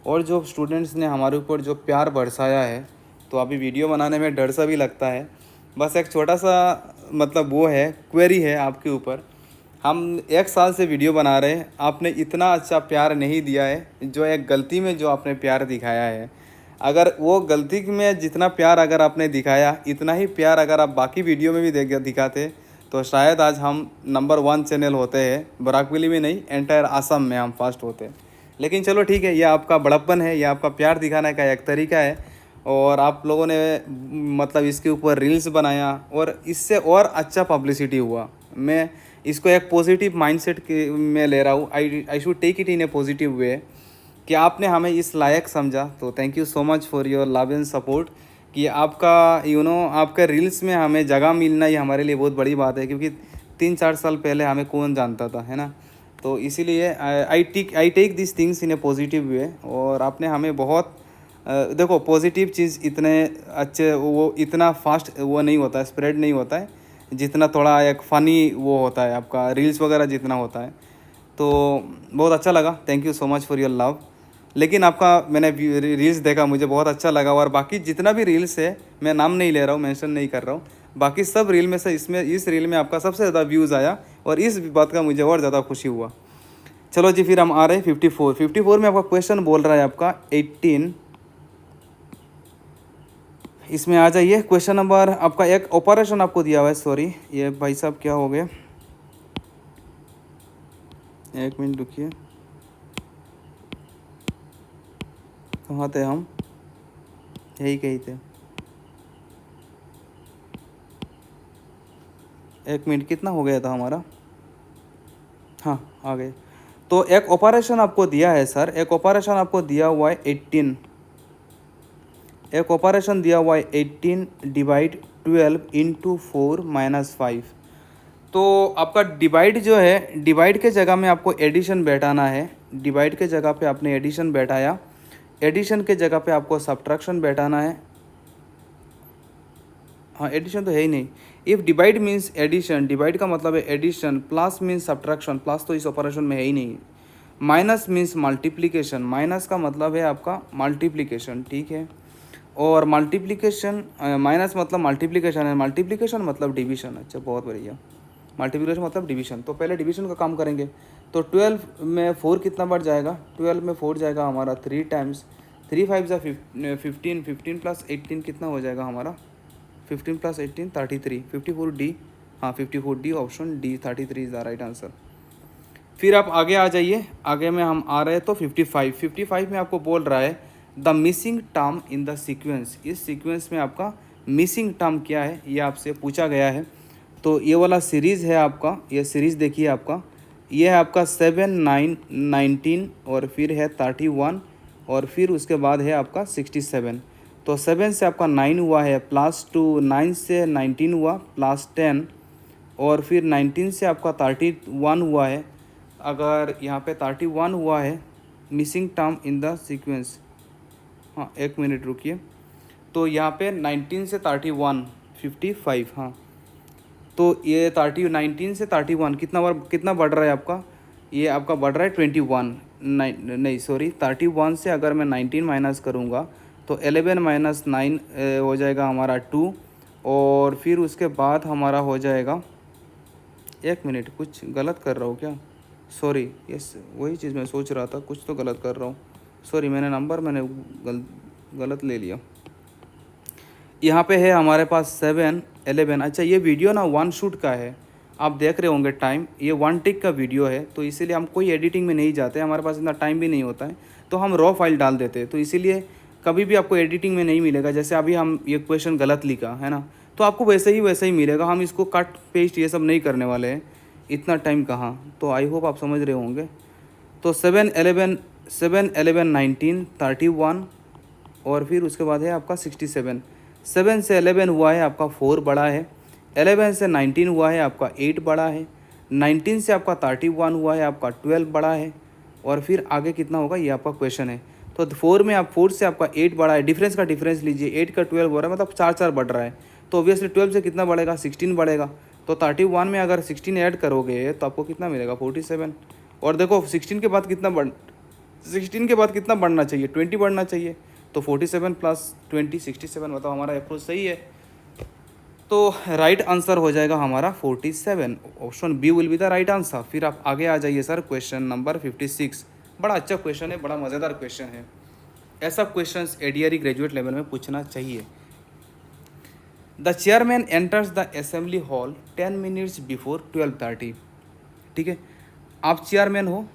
और जो स्टूडेंट्स ने हमारे ऊपर जो प्यार बरसाया है, तो अभी वीडियो बनाने में डर सा भी लगता है। बस एक छोटा सा मतलब वो है, क्वेरी है आपके ऊपर। हम 1 साल से वीडियो बना रहे हैं, आपने इतना अच्छा प्यार नहीं दिया है। जो एक गलती में जो आपने प्यार दिखाया है, अगर वो गलती में जितना प्यार अगर आपने दिखाया, इतना ही प्यार अगर आप बाकी वीडियो में भी दिखाते, तो शायद आज हम नंबर 1 चैनल होते हैं। बराकवेली में नहीं, एंटायर आसाम में हम फास्ट होते। लेकिन चलो ठीक है, ये आपका बड़प्पन है, ये आपका प्यार दिखाने का एक तरीका है। और आप लोगों ने मतलब इसके ऊपर रील्स बनाया और इससे और अच्छा पब्लिसिटी हुआ। मैं इसको एक पॉजिटिव माइंडसेट के में ले रहा हूँ। I should take it in a positive way कि आपने हमें इस लायक समझा। तो thank you so much for your love and support. कि आपका आपका रील्स में हमें जगह मिलना ही हमारे लिए बहुत बड़ी बात है, क्योंकि 3-4 साल पहले हमें कौन जानता था, है ना। तो इसीलिए I take this things in a positive way. और आपने हमें बहुत देखो, पॉजिटिव चीज़ इतने अच्छे वो इतना फास्ट वो नहीं होता है, स्प्रेड नहीं होता है जितना थोड़ा एक फ़नी वो होता है आपका रील्स वगैरह जितना होता है। तो बहुत अच्छा लगा, thank you so much for your love. लेकिन आपका मैंने रील्स देखा, मुझे बहुत अच्छा लगा। और बाकी जितना भी रील्स है, मैं नाम नहीं ले रहा हूँ, मेंशन नहीं कर रहा हूँ, बाकी सब रील में से इस रील में आपका सबसे ज़्यादा व्यूज़ आया और इस बात का मुझे और ज़्यादा खुशी हुआ। चलो जी, फिर हम आ रहे हैं 54 में। आपका क्वेश्चन बोल रहा है आपका 18। इसमें आ जाइए। क्वेश्चन नंबर आपका एक ऑपरेशन आपको दिया हुआ है। सॉरी, ये भाई साहब क्या हो गए, 1 मिनट रुकिए। कहाँ थे हम, यही कहीं थे। 1 मिनट, कितना हो गया था हमारा, हाँ आ गए। तो एक ऑपरेशन आपको दिया है सर, एक ऑपरेशन आपको दिया हुआ है 18। एक ऑपरेशन दिया हुआ है 18 डिवाइड 12 इंटू 4 माइनस 5। तो आपका डिवाइड जो है, डिवाइड के जगह में आपको एडिशन बैठाना है। डिवाइड के जगह पे आपने एडिशन बैठाया, एडिशन के जगह पे आपको सब्ट्रैक्शन बैठाना है। हाँ, एडिशन तो है ही नहीं। If divide means addition, divide का मतलब है addition, plus means subtraction, plus तो इस ऑपरेशन में है ही नहीं। माइनस मीन्स मल्टीप्लिकेशन, माइनस का मतलब है आपका मल्टीप्लिकेशन, ठीक है। और मल्टीप्लिकेशन, माइनस मतलब मल्टीप्लिकेशन है, मल्टीप्लिकेशन मतलब डिवीजन। अच्छा, बहुत बढ़िया, मल्टीप्लिकेशन मतलब डिवीजन। तो पहले डिवीजन का काम करेंगे। तो 12 में 4 कितना बढ़ जाएगा, 12 में 4 जाएगा हमारा 3 टाइम्स, 3 5 जा 15, 15 प्लस 18 कितना हो जाएगा हमारा, 15 प्लस 18 33, 54 डी, हाँ 54 D, option D 33 is the right answer. फिर आप आगे आ जाइए, आगे में हम आ रहे हैं तो 55 में आपको बोल रहा है the missing term in the sequence. इस सीक्वेंस में आपका मिसिंग टर्म क्या है, ये आपसे पूछा गया है। तो ये वाला सीरीज़ है आपका, ये सीरीज़ देखिए आपका, ये है आपका 7 9 19 और फिर है 31 और फिर उसके बाद है आपका 67। तो 7 से आपका 9 हुआ है, प्लस 2, 9 से 19 हुआ, प्लस 10 और फिर 19 से आपका 31 हुआ है। अगर यहाँ पे 31 हुआ है, missing term in the sequence, हाँ 1 मिनट रुकिए। तो यहाँ पे 19 से 31 55, हाँ। तो ये 19 से 31 कितना बढ़ रहा है आपका, ये आपका बढ़ रहा है 21, नहीं सॉरी 31 से अगर मैं 19 माइनस करूँगा तो 11 माइनस 9 हो जाएगा हमारा 2 और फिर उसके बाद हमारा हो जाएगा, 1 मिनट, कुछ गलत कर रहा हूँ क्या, सॉरी, यस वही चीज़ मैं सोच रहा था, कुछ तो गलत कर रहा हूँ, सॉरी मैंने नंबर गलत ले लिया। यहाँ पे है हमारे पास 7 11। अच्छा, ये वीडियो ना 1 शूट का है, आप देख रहे होंगे टाइम, ये 1 टिक का वीडियो है। तो इसीलिए हम कोई एडिटिंग में नहीं जाते, हमारे पास इतना टाइम भी नहीं होता है, तो हम रॉ फाइल डाल देते हैं। तो इसीलिए कभी भी आपको एडिटिंग में नहीं मिलेगा। जैसे अभी हम ये क्वेश्चन गलत लिखा है ना, तो आपको वैसे ही मिलेगा। हम इसको कट पेस्ट ये सब नहीं करने वाले हैं, इतना टाइम कहाँ। तो आई होप आप समझ रहे होंगे। तो 7 11 31 और फिर उसके बाद है आपका 67। 7 से 11 हुआ है आपका 4 बड़ा है, 11 से 19 हुआ है आपका 8 बड़ा है, 19 से आपका 31 हुआ है आपका 12 बड़ा है, और फिर आगे कितना होगा ये आपका क्वेश्चन है। तो 4 में आप 4 से आपका 8 बड़ा है, डिफरेंस का डिफरेंस लीजिए, 8 का 12 हो रहा है, मतलब 4 बढ़ रहा है। तो ऑब्वियसली 12 से कितना बढ़ेगा, 16 बढ़ेगा। तो 31 में अगर 16 ऐड करोगे तो आपको कितना मिलेगा, 47। और देखो 16 के बाद कितना बढ़ना चाहिए, 20 बढ़ना चाहिए। तो 47 प्लस 20 67, मतलब हमारा अप्रोच सही है। तो राइट आंसर हो जाएगा हमारा 47। Option B will be the right answer. फिर आप आगे आ जाइए सर, क्वेश्चन नंबर 56। बड़ा अच्छा क्वेश्चन है, बड़ा मज़ेदार क्वेश्चन है। ऐसा क्वेश्चन एडीआरई ग्रेजुएट लेवल में पूछना चाहिए। The chairman enters the assembly hall 10 minutes before 12:30। ठीक है, आप चेयरमैन हो,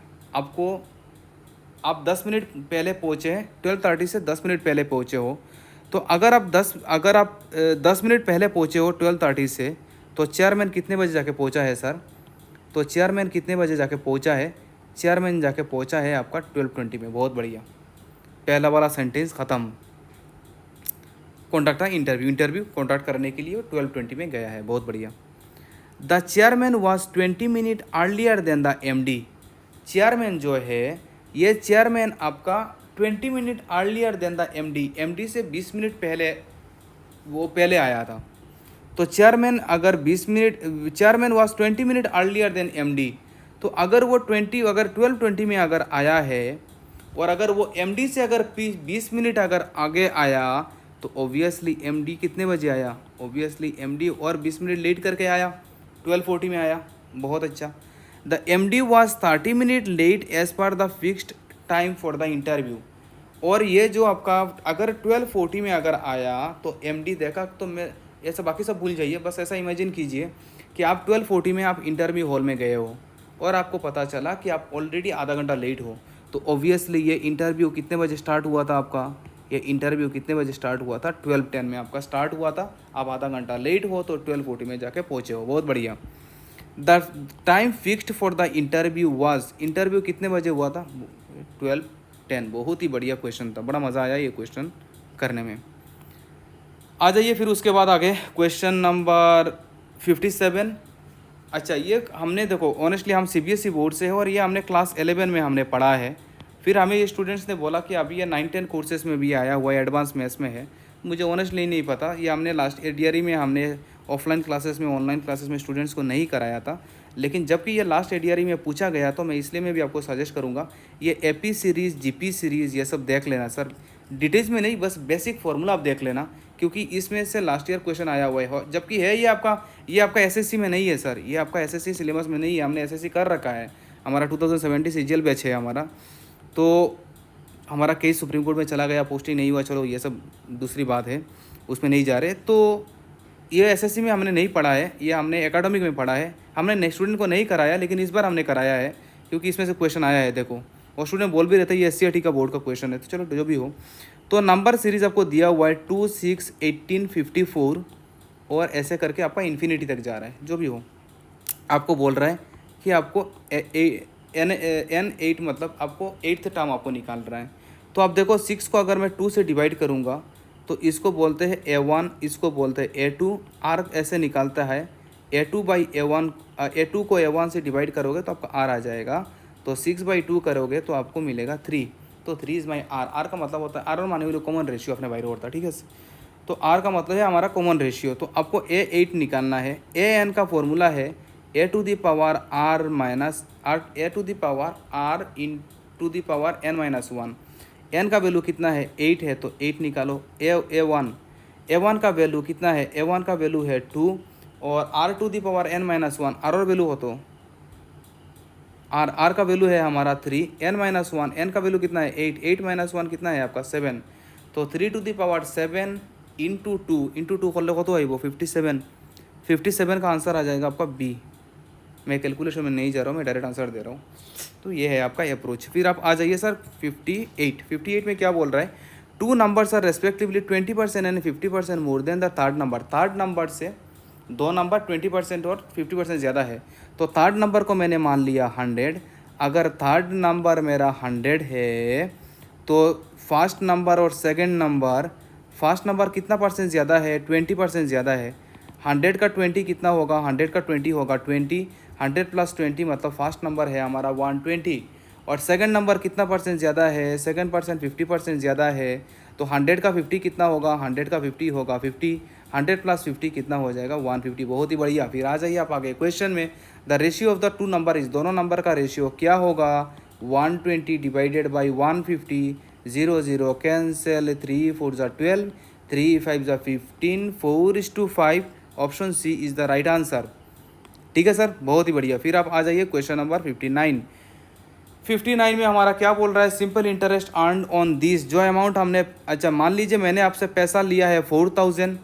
आप 10 मिनट पहले पहुँचे हैं, 12:30 से 10 मिनट पहले पहुँचे हो। तो अगर आप 10 मिनट पहले पहुँचे हो 12:30 से, तो चेयरमैन कितने बजे जाके पहुँचा है सर? तो चेयरमैन कितने बजे जाके पहुँचा है? चेयरमैन जाके पहुँचा है आपका 12:20 में। बहुत बढ़िया, पहला वाला सेंटेंस ख़त्म। कॉन्टैक्ट था इंटरव्यू कॉन्टैक्ट करने के लिए 12:20 में गया है। बहुत बढ़िया। The chairman was 20 minute earlier than the MD. Chairman जो है, ये चेयरमैन आपका 20 minute earlier than the MD से 20 मिनट पहले वो पहले आया था। तो chairman was 20 minute earlier than MD. तो अगर वो 12:20 में अगर आया है, और अगर वो एमडी से अगर 20 मिनट अगर आगे आया, तो ऑब्वियसली एमडी कितने बजे आया? ऑब्वियसली एमडी और 20 मिनट लेट करके आया, 12:40 में आया। बहुत अच्छा। The MD was 30 minute late as per the fixed time for the interview. और ये जो आपका अगर 12:40 में अगर आया तो एमडी देखा, तो मैं ऐसा बाकी सब भूल जाइए, बस ऐसा इमेजिन कीजिए कि आप 12:40 में आप इंटरव्यू हॉल में गए हो और आपको पता चला कि आप ऑलरेडी आधा घंटा लेट हो। तो ऑब्वियसली ये इंटरव्यू कितने बजे स्टार्ट हुआ था आपका? ये इंटरव्यू कितने बजे स्टार्ट हुआ था? 12:10 में आपका स्टार्ट हुआ था। आप आधा घंटा लेट हो तो 12:40 में जाके पहुँचे हो। बहुत बढ़िया। The time fixed for the interview was, interview कितने बजे हुआ था? 12:10। बहुत ही बढ़िया क्वेश्चन था, बड़ा मज़ा आया ये क्वेश्चन करने में। आ जाइए फिर उसके बाद आगे क्वेश्चन नंबर 57। अच्छा, ये हमने देखो ऑनेस्टली हम सीबीएसई बोर्ड से है और ये हमने क्लास 11 में हमने पढ़ा है। फिर हमें ये स्टूडेंट्स ने बोला कि अभी ये 9-10 कोर्सेज में भी आया हुआ है, एडवांस मैथ्स में है। मुझे ऑनेस्टली नहीं पता, ये हमने लास्ट एडीआरई में हमने ऑफलाइन क्लासेस में ऑनलाइन क्लासेस में स्टूडेंट्स को नहीं कराया था। लेकिन जबकि ये लास्ट एडीआरई में पूछा गया तो मैं इसलिए मैं भी आपको सजेस्ट करूँगा ये एपी सीरीज़, जीपी सीरीज़ ये सब देख लेना सर। डिटेल्स में नहीं, बस बेसिक फार्मूला आप देख लेना, क्योंकि इसमें से लास्ट ईयर क्वेश्चन आया हुआ है। जबकि है ये आपका एसएससी में नहीं है सर, ये आपका एसएससी सिलेबस में नहीं है। हमने एसएससी कर रखा है, हमारा 2070 सीजीएल बैच है हमारा। तो हमारा केस सुप्रीम कोर्ट में चला गया, पोस्टिंग नहीं हुआ, चलो ये सब दूसरी बात है, उसमें नहीं जा रहे। तो ये एसएससी में हमने नहीं पढ़ा है, ये हमने एकेडमिक में पढ़ा है। हमने नेक्स्ट स्टूडेंट को नहीं कराया, लेकिन इस बार हमने कराया है क्योंकि इसमें से क्वेश्चन आया है। देखो, और स्टूडेंट बोल भी रहते हैं ये SC/ST का बोर्ड का क्वेश्चन है, तो चलो जो भी हो। तो नंबर सीरीज़ आपको दिया हुआ है 2, 6, 18, 54 और ऐसे करके आपका इन्फिनिटी तक जा रहा है। जो भी हो, आपको बोल रहा है कि आपको N8 मतलब आपको 8th टर्म आपको निकाल रहा है। तो आप देखो 6 को अगर मैं 2 से डिवाइड करूँगा तो इसको बोलते हैं A1, इसको बोलते हैं A2। R ऐसे निकालता है A2/A1, A2 को A1 से डिवाइड करोगे तो आपका R आ जाएगा। तो 6/2 करोगे तो आपको मिलेगा 3। तो 3 इज माई R। R का मतलब होता है, R और माने वाले कॉमन रेशियो अपने बाहर होता है, ठीक है। तो R का मतलब है हमारा कॉमन रेशियो। तो आपको A8 निकालना है। AN का फॉर्मूला है A to the power R minus A to the power R in to the power N-1। N का वैल्यू कितना है? 8 है, तो 8 निकालो। A1 का वैल्यू कितना है? A1 का वैल्यू है 2 और R to the power N-1 R और वैल्यू हो तो R का वैल्यू है हमारा 3, N-1 N का वैल्यू कितना है? 8, 8 - 1 कितना है आपका? 7। तो 3 टू द पावर 7 इंटू 2 कर लो तो है वो 57। 57 का आंसर आ जाएगा आपका B। मैं कैलकुलेशन में नहीं जा रहा हूँ, मैं डायरेक्ट आंसर दे रहा हूँ। तो ये है आपका अप्रोच। फिर आप आ जाइए सर 58 में क्या बोल रहा है? Two numbers are respectively 20% and 50% more than the third number. Third number से दो नंबर 20% और 50% ज़्यादा है, तो थर्ड नंबर को मैंने मान लिया 100। अगर थर्ड नंबर मेरा 100 है तो फर्स्ट नंबर और सेकंड नंबर, फर्स्ट नंबर कितना परसेंट ज़्यादा है? 20% ज़्यादा है। 100 का 20 कितना होगा? 100 का 20 होगा 20, 100 प्लस 20 मतलब फर्स्ट नंबर है हमारा 120। और सेकंड नंबर कितना परसेंट ज़्यादा है? सेकंड परसेंट 50% ज़्यादा है, तो 100 का 50 कितना होगा? 100 का 50 होगा 50, 100 प्लस 50 कितना हो जाएगा? 150। बहुत ही बढ़िया। फिर आ जाइए आप आगे क्वेश्चन में, the ratio of the two number इस दोनों नंबर का रेशियो क्या होगा? 120 डिवाइडेड बाई 150, 0 0 कैंसिल, 3 4 ज़ा 12, 3 5 ज़ा 15, 4:5। Option C is the right answer. ठीक है सर, बहुत ही बढ़िया। फिर आप आ जाइए क्वेश्चन नंबर 59। 59 में हमारा क्या बोल रहा है? Simple interest earn on this, जो अमाउंट हमने, अच्छा मान लीजिए मैंने आपसे पैसा लिया है 4000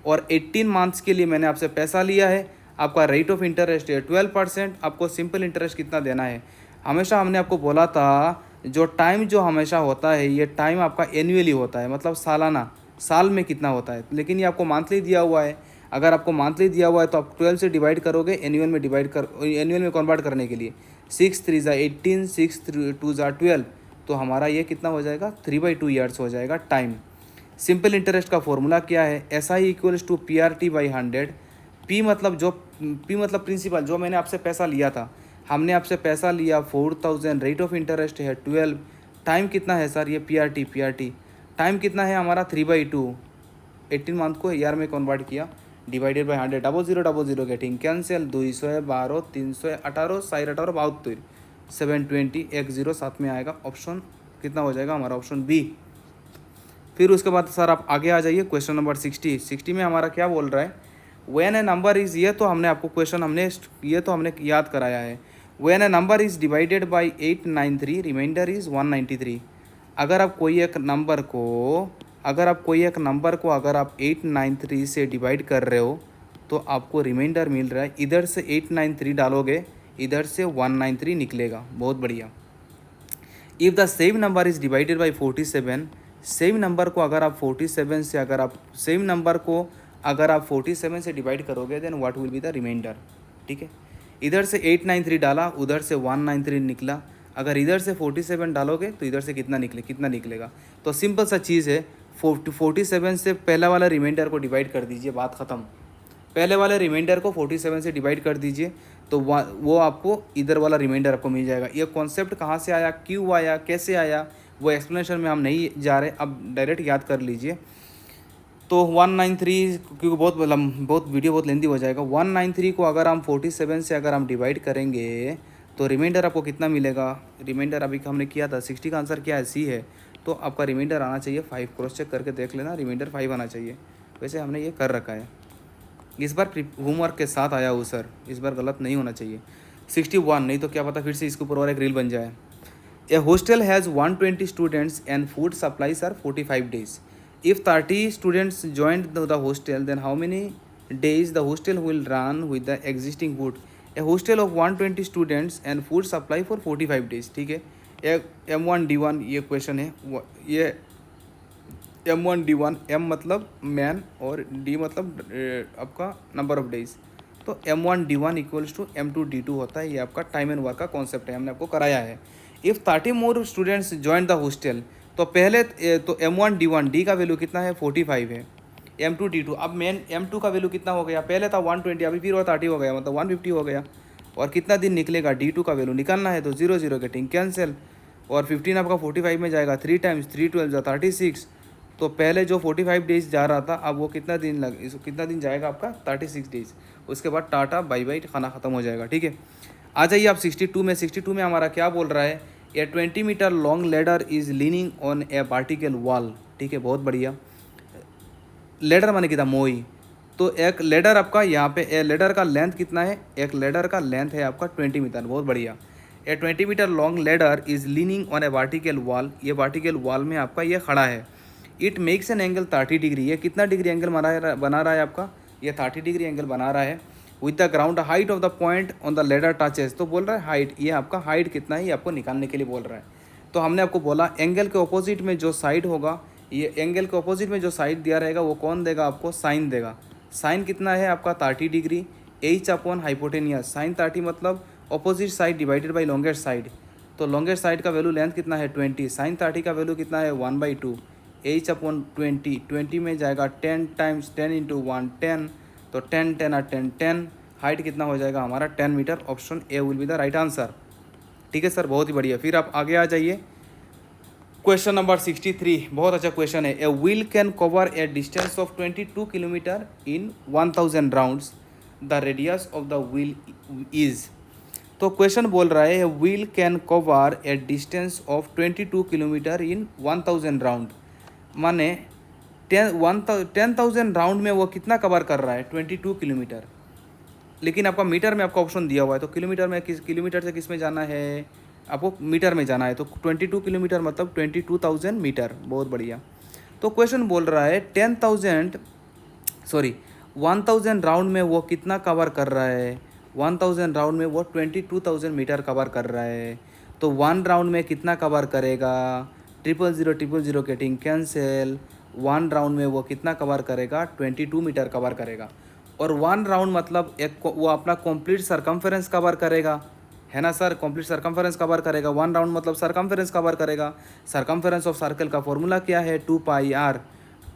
और 18 मंथ्स के लिए मैंने आपसे पैसा लिया है, आपका रेट ऑफ इंटरेस्ट है 12%। आपको सिंपल इंटरेस्ट कितना देना है? हमेशा हमने आपको बोला था जो टाइम जो हमेशा होता है ये टाइम आपका एनुअली होता है, मतलब सालाना, साल में कितना होता है, लेकिन ये आपको मंथली दिया हुआ है। अगर आपको मंथली दिया हुआ है तो आप 12 से डिवाइड करोगे, एनुअल में एनुअल में कन्वर्ट करने के लिए 6 3 ज़ा 18, 6 2 ज़ा 12, तो हमारा ये कितना हो जाएगा? 3/2 ईयर्स हो जाएगा टाइम। सिंपल इंटरेस्ट का फॉर्मूला क्या है? SI equals to PRT/100। P मतलब प्रिंसिपल, जो मैंने आपसे पैसा लिया था, हमने आपसे पैसा लिया 4000, रेट ऑफ इंटरेस्ट है 12, टाइम कितना है सर? ये PRT टाइम कितना है हमारा? 3/2। 18 मंथ को ईयर में कन्वर्ट किया, डिवाइडेड बाई 100, 0000 गेटिंग कैंसिल, 212, 318, 418, 72, 720, 10 साथ में आएगा। ऑप्शन कितना हो जाएगा हमारा? Option B. फिर उसके बाद सर आप आगे आ जाइए क्वेश्चन नंबर 60 में हमारा क्या बोल रहा है? व्हेन ए नंबर इज़, ये तो हमने आपको क्वेश्चन हमने याद कराया है। When a number is divided by 893, remainder is 193। अगर आप कोई एक नंबर को अगर आप 893 से डिवाइड कर रहे हो तो आपको रिमाइंडर मिल रहा है, इधर से 893 डालोगे, इधर से 193 निकलेगा। बहुत बढ़िया। If the same number is divided by 47, same number को अगर आप 47 से डिवाइड करोगे then what will be the remainder. ठीक है, इधर से 893 डाला, उधर से 193 निकला। अगर इधर से 47 डालोगे तो इधर से कितना निकलेगा? तो सिंपल सा चीज़ है, 47 से पहला वाला रिमाइंडर को डिवाइड कर दीजिए, बात ख़त्म। पहले वाले रिमाइंडर को 47 से डिवाइड कर दीजिए तो वो आपको इधर वाला रिमाइंडर आपको मिल जाएगा। ये कॉन्सेप्ट कहाँ से आया, क्यों आया, कैसे आया, वो एक्सप्लेनेशन में हम नहीं जा रहे, अब डायरेक्ट याद कर लीजिए। तो 193, क्योंकि बहुत वीडियो बहुत लेंदी हो जाएगा। 193 को अगर हम 47 से अगर हम डिवाइड करेंगे तो रिमाइंडर आपको कितना मिलेगा? रिमाइंडर अभी हमने किया था 60 का आंसर क्या है? सी है। तो आपका रिमाइंडर आना चाहिए 5। क्रॉस चेक करके देख लेना, रिमाइंडर 5 आना चाहिए। वैसे हमने ये कर रखा है, इस बार होमवर्क के साथ आया हूँ सर, इस बार गलत नहीं होना चाहिए। 61, नहीं तो क्या पता फिर से इसके ऊपर और एक रील बन जाए। A hostel has 120 students and food supplies are 45 days. If 30 students joined the hostel, then how many days the hostel will run with the existing food? A hostel of 120 students and food supply for 45 days. ठीक है, M1D1 ये क्वेश्चन है। ये M1D1, M मतलब मैन और D मतलब आपका नंबर ऑफ डेज, तो M1D1 इक्वल्स टू M2D2 होता है। ये आपका टाइम एंड वर्क का कॉन्सेप्ट है, हमने आपको कराया है। If 30 more students join the hostel, तो पहले तो M1D1 D का वैल्यू कितना है? 45 है। M2D2, अब मेन M2 का वैल्यू कितना हो गया? पहले था 120, अभी फिर और 30 हो गया, मतलब 150 हो गया। और कितना दिन निकलेगा? D2 का वैल्यू निकालना है, तो 0 0 गेटिंग कैंसिल, और 15 आपका 45 में जाएगा, 3 टाइम्स 3 12 36। तो पहले जो 45 डेज जा रहा था, अब वो कितना दिन जाएगा आपका? 36 डेज। उसके बाद टाटा बाई बाई, खाना ख़त्म हो जाएगा। ठीक है, आ जाइए आप 62 में हमारा क्या बोल रहा है? A 20 metre long ladder is leaning on a vertical wall. ठीक है, बहुत बढ़िया। लेडर माने कितना? मोई। तो एक लेडर आपका यहाँ पे लेडर का लेंथ कितना है? एक लेडर का लेंथ है आपका 20 मीटर। बहुत बढ़िया। A 20 metre long ladder is leaning on a vertical wall, ये वर्टिकल वॉल में आपका ये खड़ा है। It makes an angle 30 degree, ये कितना डिग्री एंगल बना रहा है आपका? ये 30 डिग्री एंगल बना रहा है। With the ground height of the point on the ladder touches, तो बोल रहा है हाइट, ये आपका हाइट कितना है ये आपको निकालने के लिए बोल रहा है। तो हमने आपको बोला एंगल के ऑपोजिट में जो साइड होगा ये एंगल के ऑपोजिट में जो साइड दिया रहेगा वो कौन देगा आपको, साइन देगा। साइन कितना है आपका 30 degree, H upon hypotenuse. Sine 30 मतलब opposite side divided by longest side. तो लॉन्गेस्ट साइड का वैल्यू लेंथ कितना है 20, साइन 30 का वैल्यू कितना है 1/2, एच अपॉन 20, 20 में जाएगा 10 टाइम्स 10 इंटू 1 10, तो 10 10 और 10 10, हाइट कितना हो जाएगा हमारा 10 metre. Option A will be the right answer. ठीक है सर, बहुत ही बढ़िया। फिर आप आगे आ जाइए, क्वेश्चन नंबर 63, बहुत अच्छा क्वेश्चन है। A wheel can cover A distance of 22 kilometre in 1000 rounds, the radius of the wheel is. तो क्वेश्चन बोल रहा है wheel can cover A distance of 22 kilometre in 1000 round, माने 10,000 राउंड में वो कितना कवर कर रहा है 22 किलोमीटर। लेकिन आपका मीटर में आपका ऑप्शन दिया हुआ है, तो किलोमीटर में किलोमीटर से किस में जाना है आपको, मीटर में जाना है। तो 22 किलोमीटर मतलब 22,000 मीटर, बहुत बढ़िया। तो क्वेश्चन बोल रहा है 1000 राउंड में वो कितना कवर कर रहा है, 1000 राउंड में वो 22,000 मीटर कवर कर रहा है। तो 1 राउंड में कितना कवर करेगा, 000 गेटिंग कैंसिल, 1 राउंड में वो कितना कवर करेगा 22 मीटर कवर करेगा। और 1 राउंड मतलब एक वो अपना कंप्लीट सरकमफेरेंस कवर करेगा, है ना सर, कंप्लीट सरकमफेरेंस कवर करेगा। 1 राउंड मतलब सरकमफेरेंस कवर करेगा। सरकमफेरेंस ऑफ सर्कल का फॉर्मूला क्या है 2πr,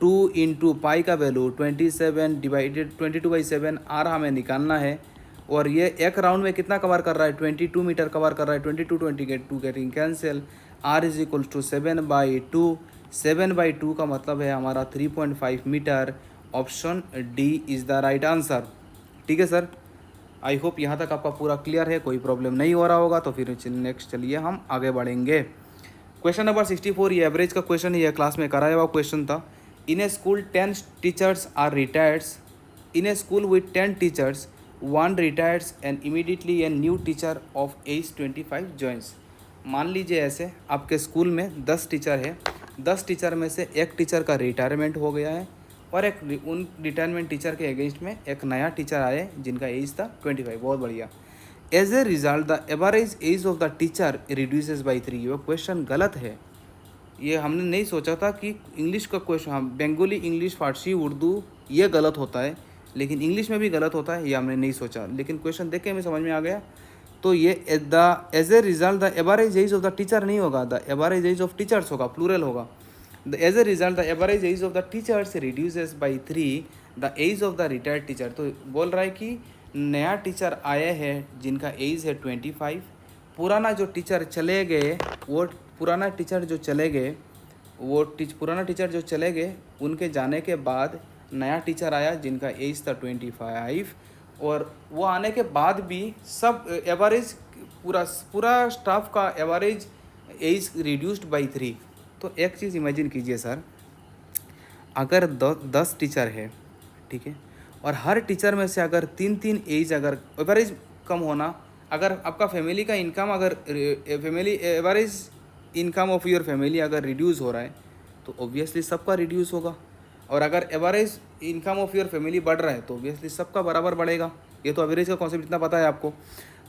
2 इंटू पाई का वैल्यू 27 डिवाइडेड 22/7, आर हमें निकालना है। और ये एक राउंड में कितना कवर कर रहा है 22 मीटर कवर कर रहा है, 22 getting cancel, R is equal to 7/2, 7/2 का मतलब है हमारा 3.5 metre. Option D is the right answer. ठीक है सर, आई होप यहाँ तक आपका पूरा क्लियर है, कोई प्रॉब्लम नहीं हो रहा होगा। तो फिर नेक्स्ट चलिए हम आगे बढ़ेंगे। क्वेश्चन नंबर 64, ये एवरेज का क्वेश्चन है, ये क्लास में कराया हुआ क्वेश्चन था। In a school 10 teachers are retireds, in a school with 10 teachers 1 retireds and immediately a new teacher of age 25 joins. मान लीजिए ऐसे आपके स्कूल में 10 टीचर है, 10 टीचर में से एक टीचर का रिटायरमेंट हो गया है और उन रिटायरमेंट टीचर के अगेंस्ट में एक नया टीचर आए जिनका एज था 25, बहुत बढ़िया। As a result the average age of the teacher reduces by 3। ये क्वेश्चन गलत है, ये हमने नहीं सोचा था कि इंग्लिश का क्वेश्चन, हम बंगाली, इंग्लिश, फारसी, उर्दू ये गलत होता है, लेकिन इंग्लिश में भी गलत होता है, ये हमने नहीं सोचा। लेकिन क्वेश्चन देख के हमें समझ में आ गया। तो ये as a result the average age of the teacher नहीं होगा, the average age of teachers होगा, प्लूरल होगा। As a result the average age of the teachers reduces by 3 the age of the retired teacher. तो बोल रहा है कि नया टीचर आए हैं जिनका एज है 25, पुराना जो टीचर चले गए वो पुराना टीचर जो चले गए उनके जाने के बाद नया टीचर आया जिनका एज था 25, और वो आने के बाद भी सब एवरेज पूरा स्टाफ का एवरेज एज रिड्यूस्ड बाई 3। तो एक चीज़ इमेजिन कीजिए सर, अगर 10 टीचर है, ठीक है, और हर टीचर में से अगर 3 एज, अगर एवरेज कम होना, अगर आपका फैमिली का इनकम, अगर family average income of your family अगर रिड्यूस हो रहा है तो ऑब्वियसली सबका रिड्यूस होगा। और अगर average income of your family बढ़ रहा है तो ऑब्वियसली सबका बराबर बढ़ेगा। ये तो एवरेज का कॉन्सेप्ट इतना पता है आपको।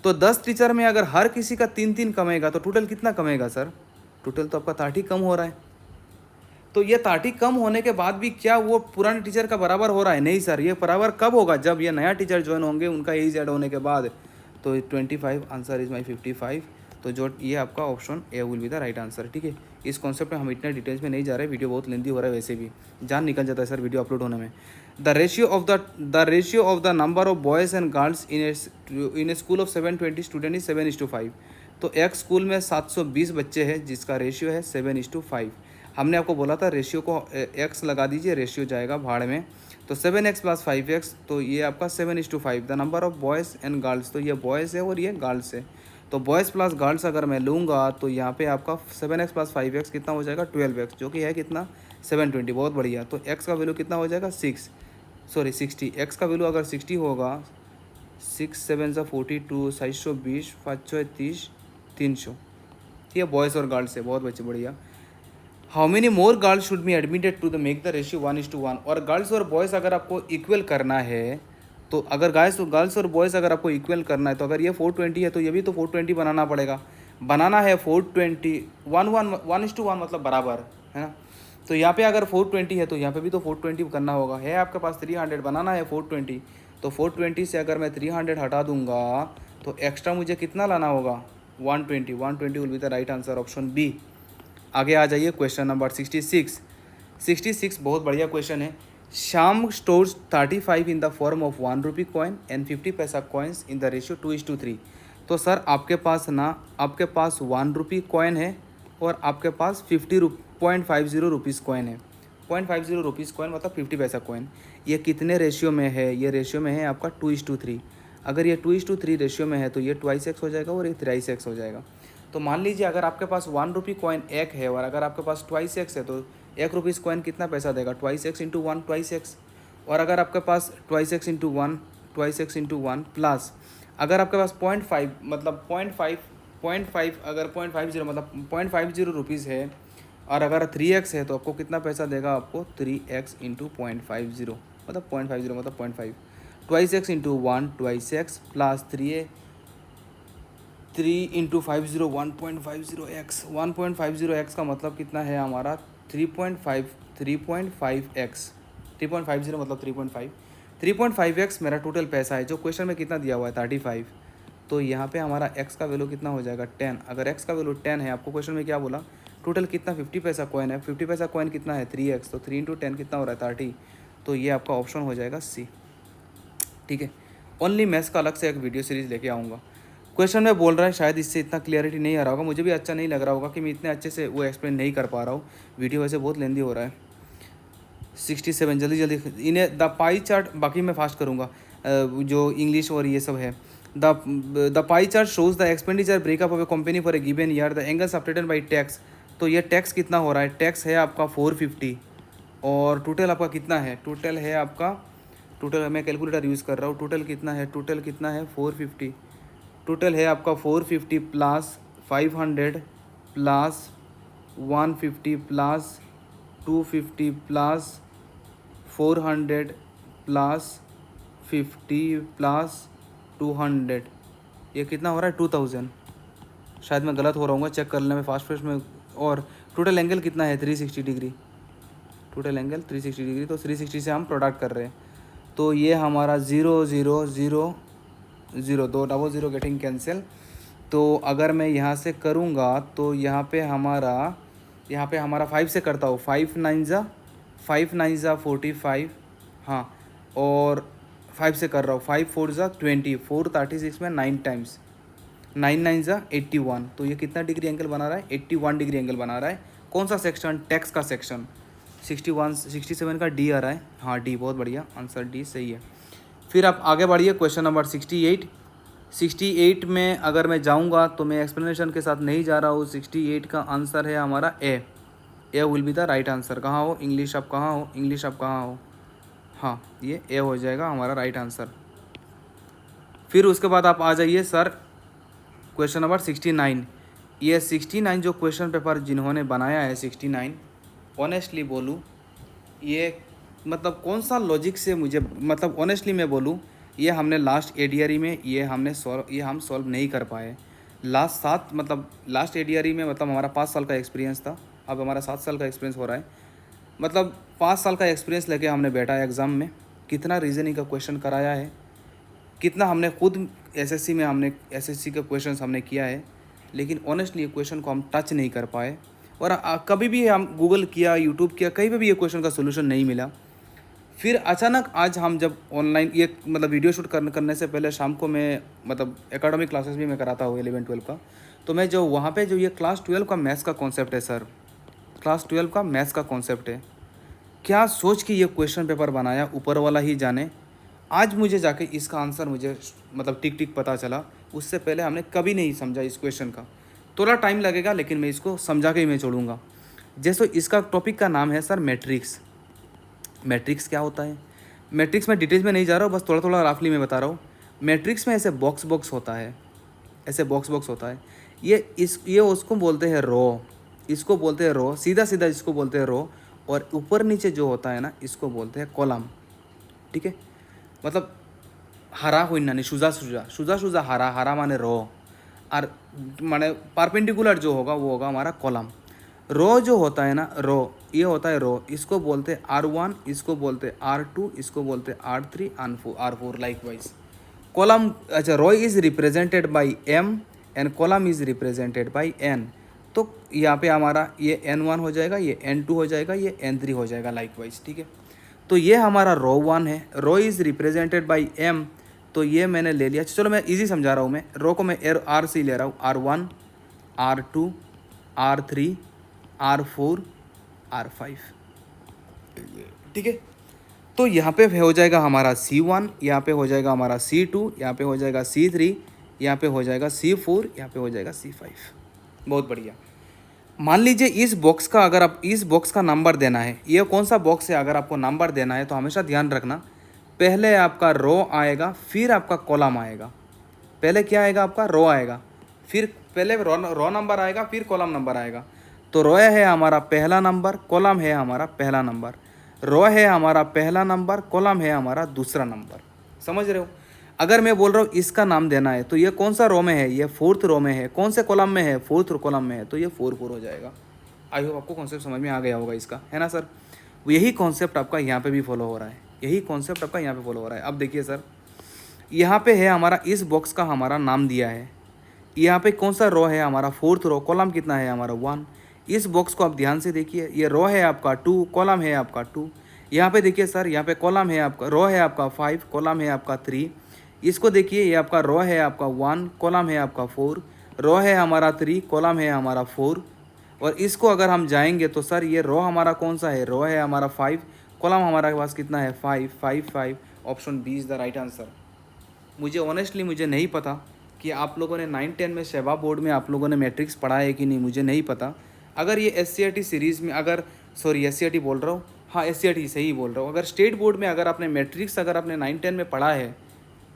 तो 10 टीचर में अगर हर किसी का 3 कमेगा तो टोटल कितना कमेगा सर, टोटल तो आपका 30 कम हो रहा है। तो ये 30 कम होने के बाद भी क्या वो पुराने टीचर का बराबर हो रहा है? नहीं सर, ये बराबर कब होगा, जब ये नया टीचर ज्वाइन होंगे उनका एज ऐड होने के बाद। तो 25, आंसर इज माई 55। तो जो ये आपका option A will be the right answer. ठीक है, इस कॉन्सेप्ट में हम इतने डिटेल्स में नहीं जा रहे, वीडियो बहुत लेंथी हो रहा है, वैसे भी जान निकल जाता है सर वीडियो अपलोड होने में। The ratio of the number of boys and girls in a school of 720 student is 7:5। तो एक स्कूल में 720 बच्चे हैं जिसका रेशियो है 7:5। हमने आपको बोला था रेशियो को x लगा दीजिए, रेशियो जाएगा भाड़ में। तो 7x + 5x, तो ये आपका 7:5। The number of boys and girls, तो ये बॉयज़ है और ये गर्ल्स है। तो बॉयज़ प्लस गर्ल्स अगर मैं लूँगा तो यहाँ पे आपका 7x + 5x कितना हो जाएगा 12x, जो कि है कितना 720, बहुत बढ़िया। तो x का वैल्यू कितना हो जाएगा 60। x का वैल्यू अगर 60 होगा, 6 7 × 42, 720, 5 30, 300। ये बॉयज़ और गर्ल्स है, बहुत बच्चे बढ़िया। How many more girls should be admitted to the make the ratio 1:1। और गर्ल्स और बॉयज़ अगर आपको इक्वल करना है, तो अगर गर्ल्स और बॉयज़ अगर आपको इक्वल करना है, तो अगर ये 420 है तो ये भी तो 420 बनाना पड़ेगा। बनाना है 420, 1:1 मतलब बराबर, है ना। तो यहाँ पे अगर 420 है तो यहाँ पे भी तो 420 करना होगा। है आपके पास 300, बनाना है 420, तो 420 से अगर मैं 300 हटा दूंगा तो एक्स्ट्रा मुझे कितना लाना होगा, 120। 120 will be the right answer, option B. आगे आ जाइए क्वेश्चन नंबर 66। 66 बहुत बढ़िया क्वेश्चन है। Shyam stores 35 in the form of 1 rupee coin and 50 पैसा कॉइन्स इन द रेशियो 2:3। तो सर आपके पास 1 रुपी कॉइन है और आपके पास 0.50 रुपीज़ कॉइन है। 0.50 रुपीज़ कॉइन मतलब 50 पैसा कॉइन। ये कितने रेशियो में है, ये रेशियो में है आपका 2:3। अगर ये 2:3 रेशियो में है तो ये 2x हो जाएगा और ये 3x हो जाएगा। तो मान लीजिए अगर आपके पास 1 रुपी कॉइन एक है और अगर आपके पास 2x है तो 1 रुपीज़ कॉइन कितना पैसा देगा, 2x इंटू 1 2x। और अगर आपके पास 2x इंटू 1 प्लस अगर आपके पास 0.5 मतलब 0.5 अगर 0.50 मतलब 0.50 रुपीज़ है और अगर 3x है तो आपको कितना पैसा देगा, आपको 3x इंटू 0.50 मतलब 0.50 मतलब 0.5। 2x into 1 2x plus 3 into 50 1.50x। 1.50x का मतलब कितना है हमारा 3.50 मतलब 3.5x मेरा टोटल पैसा है। जो क्वेश्चन में कितना दिया हुआ है 35, तो यहाँ पे हमारा x का वैल्यू कितना हो जाएगा 10। अगर x का वैल्यू 10 है, आपको क्वेश्चन में क्या बोला, टोटल कितना 50 पैसा कॉइन है, 50 पैसा कॉइन कितना है 3x, तो 3 इंटू 10 कितना हो रहा है 30। तो ये आपका ऑप्शन हो जाएगा सी। ठीक है, ओनली मैथ्स का अलग से एक वीडियो सीरीज़ लेके आऊँगा। क्वेश्चन में बोल रहा है, शायद इससे इतना क्लियरिटी नहीं आ रहा होगा, मुझे भी अच्छा नहीं लग रहा होगा कि मैं इतने अच्छे से वो एक्सप्लेन नहीं कर पा रहा हूँ। वीडियो वैसे बहुत लेंदी हो रहा है। 67 जल्दी इन्हें द पाई चार्ट, बाकी मैं फास्ट करूँगा जो इंग्लिश और ये सब है। The pie chart shows the expenditure breakup of A company for a given year, the angle subtracted by tax. तो ये टैक्स कितना हो रहा है, टैक्स है आपका 450 और टोटल आपका कितना है, टोटल है आपका, टोटल मैं कैलकुलेटर यूज़ कर रहा हूँ, टोटल कितना है 450। टोटल है आपका 450 plus 500 plus 150 plus 250 plus 400 plus 50 plus 200, ये कितना हो रहा है 2000। शायद मैं गलत हो रहा हूँ, चेक कर लेना मैं फास्ट में। और टोटल एंगल कितना है 360 डिग्री, टोटल एंगल 360 डिग्री, तो 360 से हम प्रोडक्ट कर रहे हैं। तो ये हमारा 0 0 0 0 2 डबल 0 गेटिंग कैंसिल। तो अगर मैं यहाँ से करूँगा तो यहाँ पे हमारा 5 से करता हूँ, 5 9 ज़ा 45, हाँ, और 5 से कर रहा हूँ, 5 4 ज़ा 20, 4 36 में 9 टाइम्स, 9 9 ज़ा 81। तो ये कितना डिग्री एंगल बना रहा है, 81 डिग्री एंगल बना रहा है। कौन सा सेक्शन, टैक्स का सेक्शन। 67 का डी आ रहा है, हाँ डी, बहुत बढ़िया आंसर डी सही है। फिर आप आगे बढ़िए क्वेश्चन नंबर 68 में अगर मैं जाऊंगा तो मैं एक्सप्लेनेशन के साथ नहीं जा रहा हूँ। 68 का आंसर है हमारा A will be the right answer. कहाँ हो इंग्लिश, आप कहाँ हो, हाँ ये ए हो जाएगा हमारा राइट आंसर। फिर उसके बाद आप आ जाइए सर क्वेश्चन नंबर 69। ये 69 जो क्वेश्चन पेपर जिन्होंने बनाया है 69, ऑनेस्टली बोलूँ ये मतलब कौन सा लॉजिक से मुझे, मतलब ऑनेस्टली मैं बोलूँ, ये हमने लास्ट एडीआरई में हम सॉल्व नहीं कर पाए। लास्ट एडीआरई में मतलब हमारा 5 साल का एक्सपीरियंस था, अब हमारा 7 साल का एक्सपीरियंस हो रहा है। मतलब 5 साल का एक्सपीरियंस लेके हमने बैठा है एग्ज़ाम में, कितना रीजनिंग का क्वेश्चन कराया है, कितना हमने खुद एसएससी के क्वेश्चन हमने किया है, लेकिन ऑनेस्टली ये क्वेश्चन को हम टच नहीं कर पाए। और कभी भी हम गूगल किया, यूट्यूब किया, कहीं पे भी ये क्वेश्चन का सोल्यूशन नहीं मिला। फिर अचानक आज हम जब ऑनलाइन ये मतलब वीडियो शूट करने से पहले शाम को मैं मतलब एकेडमिक क्लासेस भी मैं कराता हूँ 11-12 का, तो मैं जो वहाँ पे जो ये क्लास 12 का मैथ्स का कॉन्सेप्ट है सर, क्लास 12 का मैथ्स का कॉन्सेप्ट है, क्या सोच के ये क्वेश्चन पेपर बनाया ऊपर वाला ही जाने। आज मुझे जाके इसका आंसर मुझे मतलब टिक टिक पता चला, उससे पहले हमने कभी नहीं समझा इस क्वेश्चन का। थोड़ा टाइम लगेगा लेकिन मैं इसको समझा के ही मैं छोड़ूंगा। जैसे इसका टॉपिक का नाम है सर मैट्रिक्स। मैट्रिक्स क्या होता है, मैट्रिक्स में डिटेल्स में नहीं जा रहा हूँ, बस थोड़ा थोड़ा रफली मैं बता रहा हूँ। मैट्रिक्स में ऐसे बॉक्स होता है, ऐसे बॉक्स होता है। ये उसको बोलते हैं रो, इसको बोलते हैं रो, सीधा इसको बोलते हैं रो। और ऊपर नीचे जो होता है ना, इसको बोलते हैं कॉलम। ठीक है, मतलब हरा हुई ना, शुजा हरा माने रो, और माने परपेंडिकुलर जो होगा वो होगा हमारा कॉलम। रो जो होता है ना, रो ये होता है रो, इसको बोलते हैं R1, इसको बोलते हैं R2, इसको बोलते हैं R3, R4 like wise. Column, अच्छा, row is represented by M and column is represented by N। तो यहाँ पे हमारा ये N1 हो जाएगा, ये N2 हो जाएगा, ये N3 हो जाएगा लाइक वाइज, ठीक है। तो ये हमारा रो 1 है, row is represented by M, तो ये मैंने ले लिया। चलो मैं इजी समझा रहा हूँ, मैं रो को मैं R से ले रहा हूँ, R1, R2, R3, R4, R5, ठीक है। तो यहाँ पे हो जाएगा हमारा C1, यहाँ पे हो जाएगा हमारा C2, यहाँ पे हो जाएगा C3, यहाँ पे हो जाएगा C4, यहाँ पे हो जाएगा C5। बहुत बढ़िया। मान लीजिए इस बॉक्स का, अगर आप इस बॉक्स का नंबर देना है, ये कौन सा बॉक्स है, अगर आपको नंबर देना है तो हमेशा ध्यान रखना, पहले आपका रो आएगा फिर आपका कॉलम आएगा। पहले क्या आएगा, आपका रो आएगा, फिर पहले रो नंबर आएगा, फिर कॉलम नंबर आएगा। तो रो है हमारा पहला नंबर, कॉलम है हमारा पहला नंबर। रो है हमारा पहला नंबर, कॉलम है हमारा दूसरा नंबर। समझ रहे हो। अगर मैं बोल रहा हूँ इसका नाम देना है, तो ये कौन सा रो में है, ये 4th रो में है। कौन से कॉलम में है, 4th कॉलम में है, तो ये 4 हो जाएगा। आई होप आपको कॉन्सेप्ट समझ में आ गया होगा इसका, है ना सर। यही कॉन्सेप्ट आपका यहाँ पे भी फॉलो हो रहा है, यही कॉन्सेप्ट आपका यहाँ पे फॉलो हो रहा है। अब देखिए सर, यहाँ पे है हमारा, इस बॉक्स का हमारा नाम दिया है, यहाँ पे कौन सा रो है हमारा, 4th रो, कॉलम कितना है हमारा 1। इस बॉक्स को आप ध्यान से देखिए, ये रो है आपका 2, कॉलम है आपका 2। यहाँ पे देखिए सर, यहाँ पे कॉलम है आपका, रो है आपका 5, कॉलम है आपका 3। इसको देखिए, ये आपका रो है आपका 1, कॉलम है आपका 4, रो है हमारा 3, कॉलम है हमारा 4। और इसको अगर हम जाएंगे तो सर ये रो हमारा कौन सा है, रो है हमारा 5, कॉलम हमारा पास कितना है 5, 5, 5। Option B is the right answer. मुझे ऑनेस्टली मुझे नहीं पता कि आप लोगों ने 9-10 में सेवा बोर्ड में आप लोगों ने मैट्रिक्स पढ़ा है कि नहीं, मुझे नहीं पता। अगर ये SCRT सीरीज़ में, अगर सॉरी SCRT बोल रहा हूँ, हाँ SCRT सही बोल रहा हूँ, अगर स्टेट बोर्ड में अगर आपने मैट्रिक्स अगर आपने 9-10 में पढ़ा है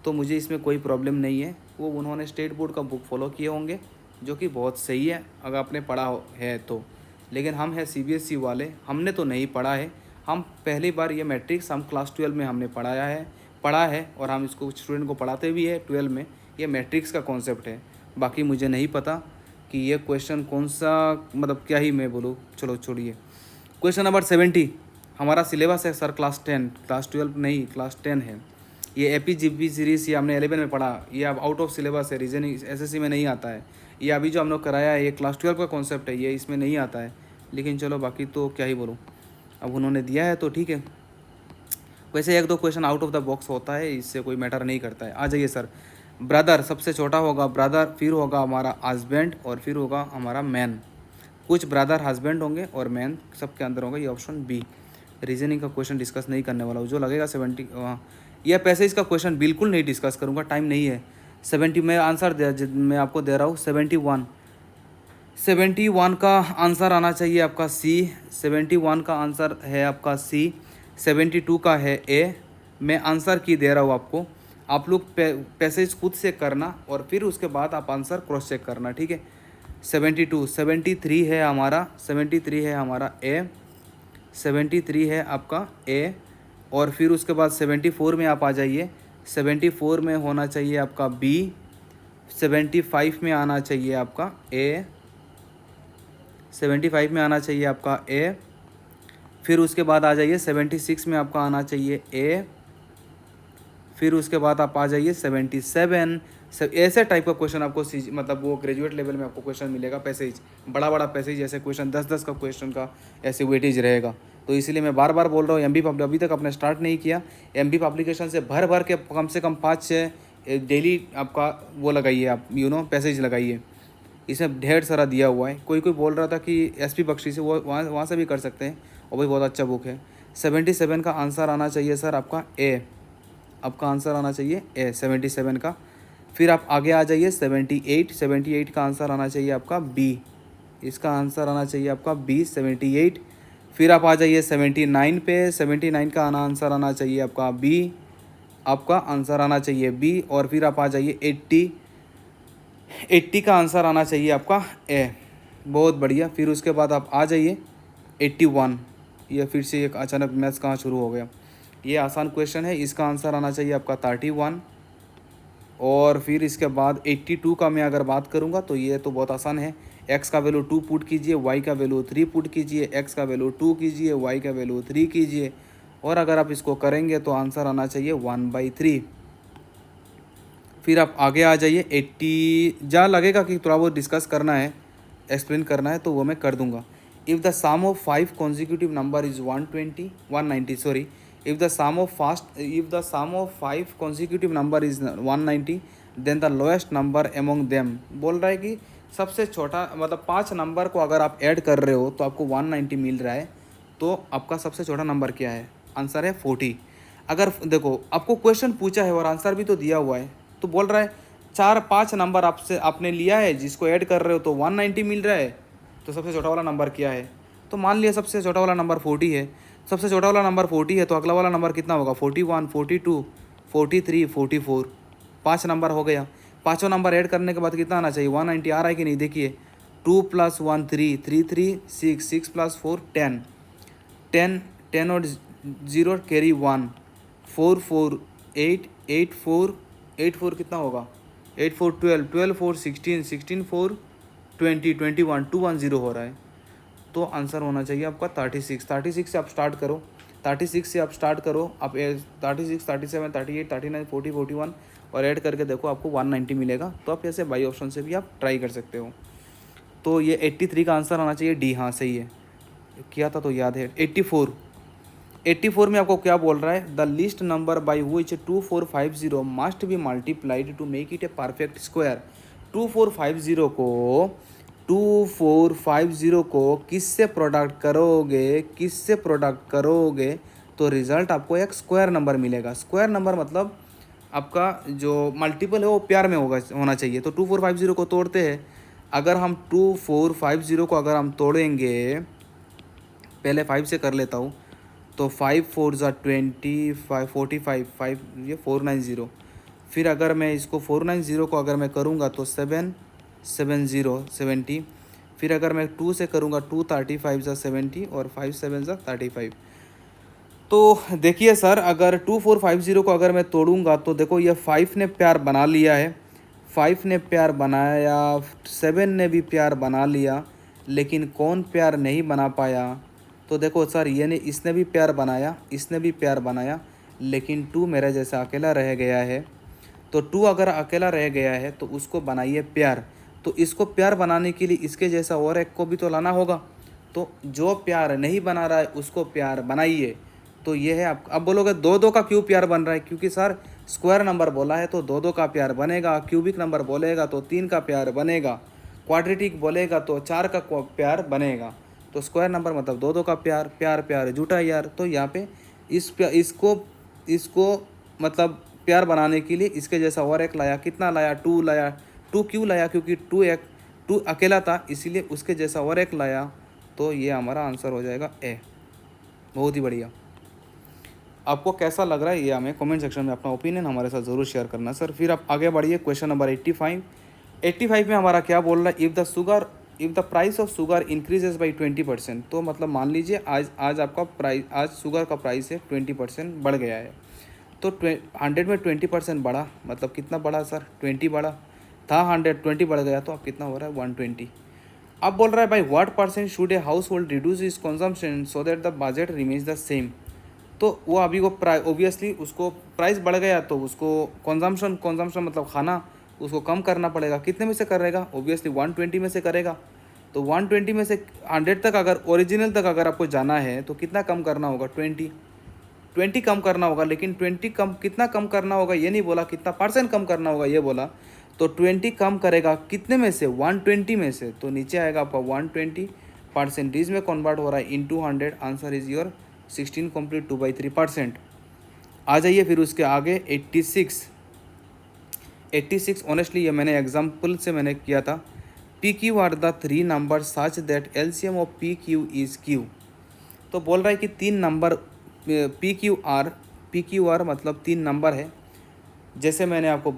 तो मुझे इसमें कोई प्रॉब्लम नहीं है। वो उन्होंने स्टेट बोर्ड का बुक फॉलो किए होंगे, जो कि बहुत सही है अगर आपने पढ़ा है तो। लेकिन हम हैं CBSE वाले, हमने तो नहीं पढ़ा है। हम पहली बार ये मैट्रिक्स हम क्लास 12 में हमने पढ़ा है और हम इसको स्टूडेंट को पढ़ाते भी है 12 में। ये मैट्रिक्स का कॉन्सेप्ट है। बाकी मुझे नहीं पता कि ये क्वेश्चन कौन सा, मतलब क्या ही मैं बोलूँ, चलो छोड़िए। क्वेश्चन नंबर 70 हमारा सिलेबस है सर क्लास 10, क्लास 12 नहीं, क्लास 10 है। ये APGP सीरीज़ ये हमने 11 में पढ़ा, ये अब आउट ऑफ सिलेबस है, रीजनिंग SSC में नहीं आता है। ये अभी जो हम लोग कराया है ये क्लास 12 का कॉन्सेप्ट है, ये इसमें नहीं आता है। लेकिन चलो बाकी तो क्या ही बोलूँ, अब उन्होंने दिया है तो ठीक है। वैसे 1-2 question out of the box होता है, इससे कोई मैटर नहीं करता है। आ जाइए सर, ब्रदर सबसे छोटा होगा ब्रदर, फिर होगा हमारा हस्बैंड और फिर होगा हमारा मैन। कुछ ब्रदर हस्बैंड होंगे और मैन सबके अंदर होगा, ये ऑप्शन बी। रीजनिंग का क्वेश्चन डिस्कस नहीं करने वाला हूँ, जो लगेगा 70 यह पैसेज का क्वेश्चन बिल्कुल नहीं डिस्कस करूँगा, टाइम नहीं है। 70 में आंसर मैं आपको दे रहा हूँ 71 का आंसर आना चाहिए आपका C। 71 का आंसर है आपका C। 72 का है A। मैं आंसर की दे रहा हूँ आपको, आप लोग पैसेज खुद से करना और फिर उसके बाद आप आंसर क्रॉस चेक करना, ठीक है। 73 है हमारा, 73 है हमारा A, 73 है आपका A। और फिर उसके बाद 74 में आप आ जाइए, 74 में होना चाहिए आपका B। 75 में आना चाहिए आपका A, 75 में आना चाहिए आपका A। फिर उसके बाद आ जाइए 76 में आपका आना चाहिए A। फिर उसके बाद आप आ जाइए 77। ऐसे टाइप का क्वेश्चन आपको मतलब वो ग्रेजुएट लेवल में आपको क्वेश्चन मिलेगा, पैसेज बड़ा बड़ा पैसेज, ऐसे क्वेश्चन 10-10 का क्वेश्चन का ऐसे वेटेज रहेगा। तो इसलिए मैं बार बार बोल रहा हूँ, MB अभी तक अपने स्टार्ट नहीं किया, MB पब्लिकेशन से भर के कम से कम 5-6 डेली आपका वो लगाइए, आप पैसेज लगाइए। इसमें ढेर सारा दिया हुआ है। कोई बोल रहा था कि SP बख्शी से, वो वहाँ से भी कर सकते हैं, और भी बहुत अच्छा बुक है। 77 का आंसर आना चाहिए सर आपका A, आपका आंसर आना चाहिए A 77 का। फिर आप आगे आ जाइए 78 का आंसर आना चाहिए आपका B, इसका आंसर आना चाहिए आपका B 78। फिर आप आ जाइए 79 पे, 79 का आंसर आना चाहिए आपका B, आपका आंसर आना चाहिए B। और फिर आप आ जाइए 80 का आंसर आना चाहिए आपका A। बहुत बढ़िया। फिर उसके बाद आप आ जाइए 81। ये फिर से एक अचानक मैथ्स कहाँ शुरू हो गया। ये आसान क्वेश्चन है, इसका आंसर आना चाहिए आपका 31। और फिर इसके बाद 82 का मैं अगर बात करूँगा तो ये तो बहुत आसान है, एक्स का वैल्यू 2 पुट कीजिए, वाई का वैल्यू 3 पुट कीजिए, एक्स का वैल्यू 2 कीजिए, वाई का वैल्यू 3 कीजिए, और अगर आप इसको करेंगे तो आंसर आना चाहिए 1/3। फिर आप आगे आ जाइए 80। जहाँ लगेगा कि थोड़ा बहुत डिस्कस करना है, एक्सप्लेन करना है, तो वो मैं कर दूंगा। If the sum of 5 consecutive number is 190 sorry, if the sum of 5 consecutive number is 190 then the lowest number among them. बोल रहा है कि सबसे छोटा मतलब 5 नंबर को अगर आप ऐड कर रहे हो तो आपको 190 मिल रहा है, तो आपका सबसे छोटा नंबर क्या है? आंसर है 40। अगर देखो आपको क्वेश्चन पूछा है और आंसर भी तो दिया हुआ है, तो बोल रहा है 4-5 नंबर आपसे आपने लिया है जिसको ऐड कर रहे हो तो 190 मिल रहा है, तो सबसे छोटा वाला नंबर क्या है? तो मान लिया सबसे छोटा वाला नंबर 40 है। सबसे छोटा वाला नंबर 40 है तो अगला वाला नंबर कितना होगा? 41, 42, 43, 44। 5 नंबर हो गया। पाँचों नंबर ऐड करने के बाद कितना आना चाहिए? 190 आ रहा है कि नहीं? देखिए 2 + 1 3, 3 3 6, 6 + 4 10, 10 10 और 0 कैरी 1, 4 4 8, 8 4, 8 4 कितना होगा? 8 4 12, 12 4 16, 16 4 20, 21, 210 हो रहा है। तो आंसर होना चाहिए आपका 36। 36 से आप स्टार्ट करो, 36 से आप स्टार्ट करो, आप 36, 37, 38, 39, 40, 41 और ऐड करके देखो आपको 190 मिलेगा। तो आप ऐसे बाई ऑप्शन से भी आप ट्राई कर सकते हो। तो ये 83 का आंसर आना चाहिए डी। हाँ सही है, किया था तो याद है। 84, 84 में आपको क्या बोल रहा है? The least number by which 2450 must be multiplied to make it a perfect square. 2450 को किससे प्रोडक्ट करोगे, किससे प्रोडक्ट करोगे तो रिजल्ट आपको एक स्क्वायर नंबर मिलेगा। स्क्वायर नंबर मतलब आपका जो मल्टीपल है वो प्यार में होना चाहिए। तो 2450 को तोड़ते हैं। अगर हम 2450 को अगर हम तोड़ेंगे, पहले 5 से कर लेता हूँ, तो 5 4 ज़ा 20, 5 45, 5 ये 490। फिर अगर मैं इसको 490 को अगर मैं करूँगा तो 7 7 0 70। फिर अगर मैं 2 से करूँगा 2 35 ज़ा 70 और 5 7 ज़ा 35। तो देखिए सर, अगर 2450 को अगर मैं तोड़ूंगा तो देखो ये 5 ने प्यार बना लिया है, 5 ने प्यार बनाया, 7 ने भी प्यार बना लिया, लेकिन कौन प्यार नहीं बना पाया? तो देखो सर, ये ने इसने भी प्यार बनाया, इसने भी प्यार बनाया, लेकिन 2 मेरे जैसा अकेला रह गया है। तो 2 अगर अकेला रह गया है तो उसको बनाइए प्यार। तो इसको प्यार बनाने के लिए इसके जैसा और एक को भी तो लाना होगा। तो जो प्यार नहीं बना रहा है उसको प्यार बनाइए। तो ये है। आप अब बोलोगे 2 का क्यों प्यार बन रहा है? क्योंकि सर स्क्वायर नंबर बोला है तो 2 का प्यार बनेगा, क्यूबिक नंबर बोलेगा तो 3 का प्यार बनेगा, क्वाड्रेटिक बोलेगा तो 4 का प्यार बनेगा। तो स्क्वायर नंबर मतलब 2 का प्यार, प्यार प्यार जुटा यार। तो यहाँ पे इसको मतलब प्यार बनाने के लिए इसके जैसा और एक लाया। कितना लाया? 2 लाया। 2 क्यों लाया? क्योंकि 2 अकेला था, इसीलिए उसके जैसा और एक लाया। तो ये हमारा आंसर हो जाएगा ए। बहुत ही बढ़िया। आपको कैसा लग रहा है ये हमें कमेंट सेक्शन में अपना ओपिनियन हमारे साथ ज़रूर शेयर करना सर। फिर आप आगे बढ़िए क्वेश्चन नंबर 85 में हमारा क्या बोल रहा है? If the price of sugar increases by 20%। तो मतलब मान लीजिए आज आपका प्राइस, आज शुगर का प्राइस है 20% बढ़ गया है। तो 100 में 20% बढ़ा मतलब कितना बढ़ा सर? 20 बढ़ा था। 120 बढ़ गया तो अब कितना हो रहा है? 120। अब बोल रहा है भाई what percent should a house hold reduce is consumption so that the budget remains the same. तो वो अभी वो ओबियसली उसको प्राइस बढ़ गया तो उसको कंजम्पशन मतलब खाना उसको कम करना पड़ेगा। कितने में से करेगा? ओबियसली 120 में से करेगा। तो 120 में से 100 तक अगर ओरिजिनल तक अगर आपको जाना है तो कितना कम करना होगा? 20 कम करना होगा। लेकिन 20 कम कितना कम करना होगा ये नहीं बोला, कितना परसेंट कम करना होगा ये बोला। तो 20 कम करेगा कितने में से? 120 में से। तो नीचे आएगा आपका 120 परसेंटेज में कन्वर्ट हो रहा है into 100। Answer is your 16 complete 2/3%। आ जाइए फिर उसके आगे 86 ऑनेस्टली ये मैंने एग्जाम्पल से मैंने किया था। P Q R the 3 number such that LCM of P Q is Q. तो बोल रहा है कि 3 नंबर पी क्यू आर मतलब 3 नंबर है। जैसे मैंने आपको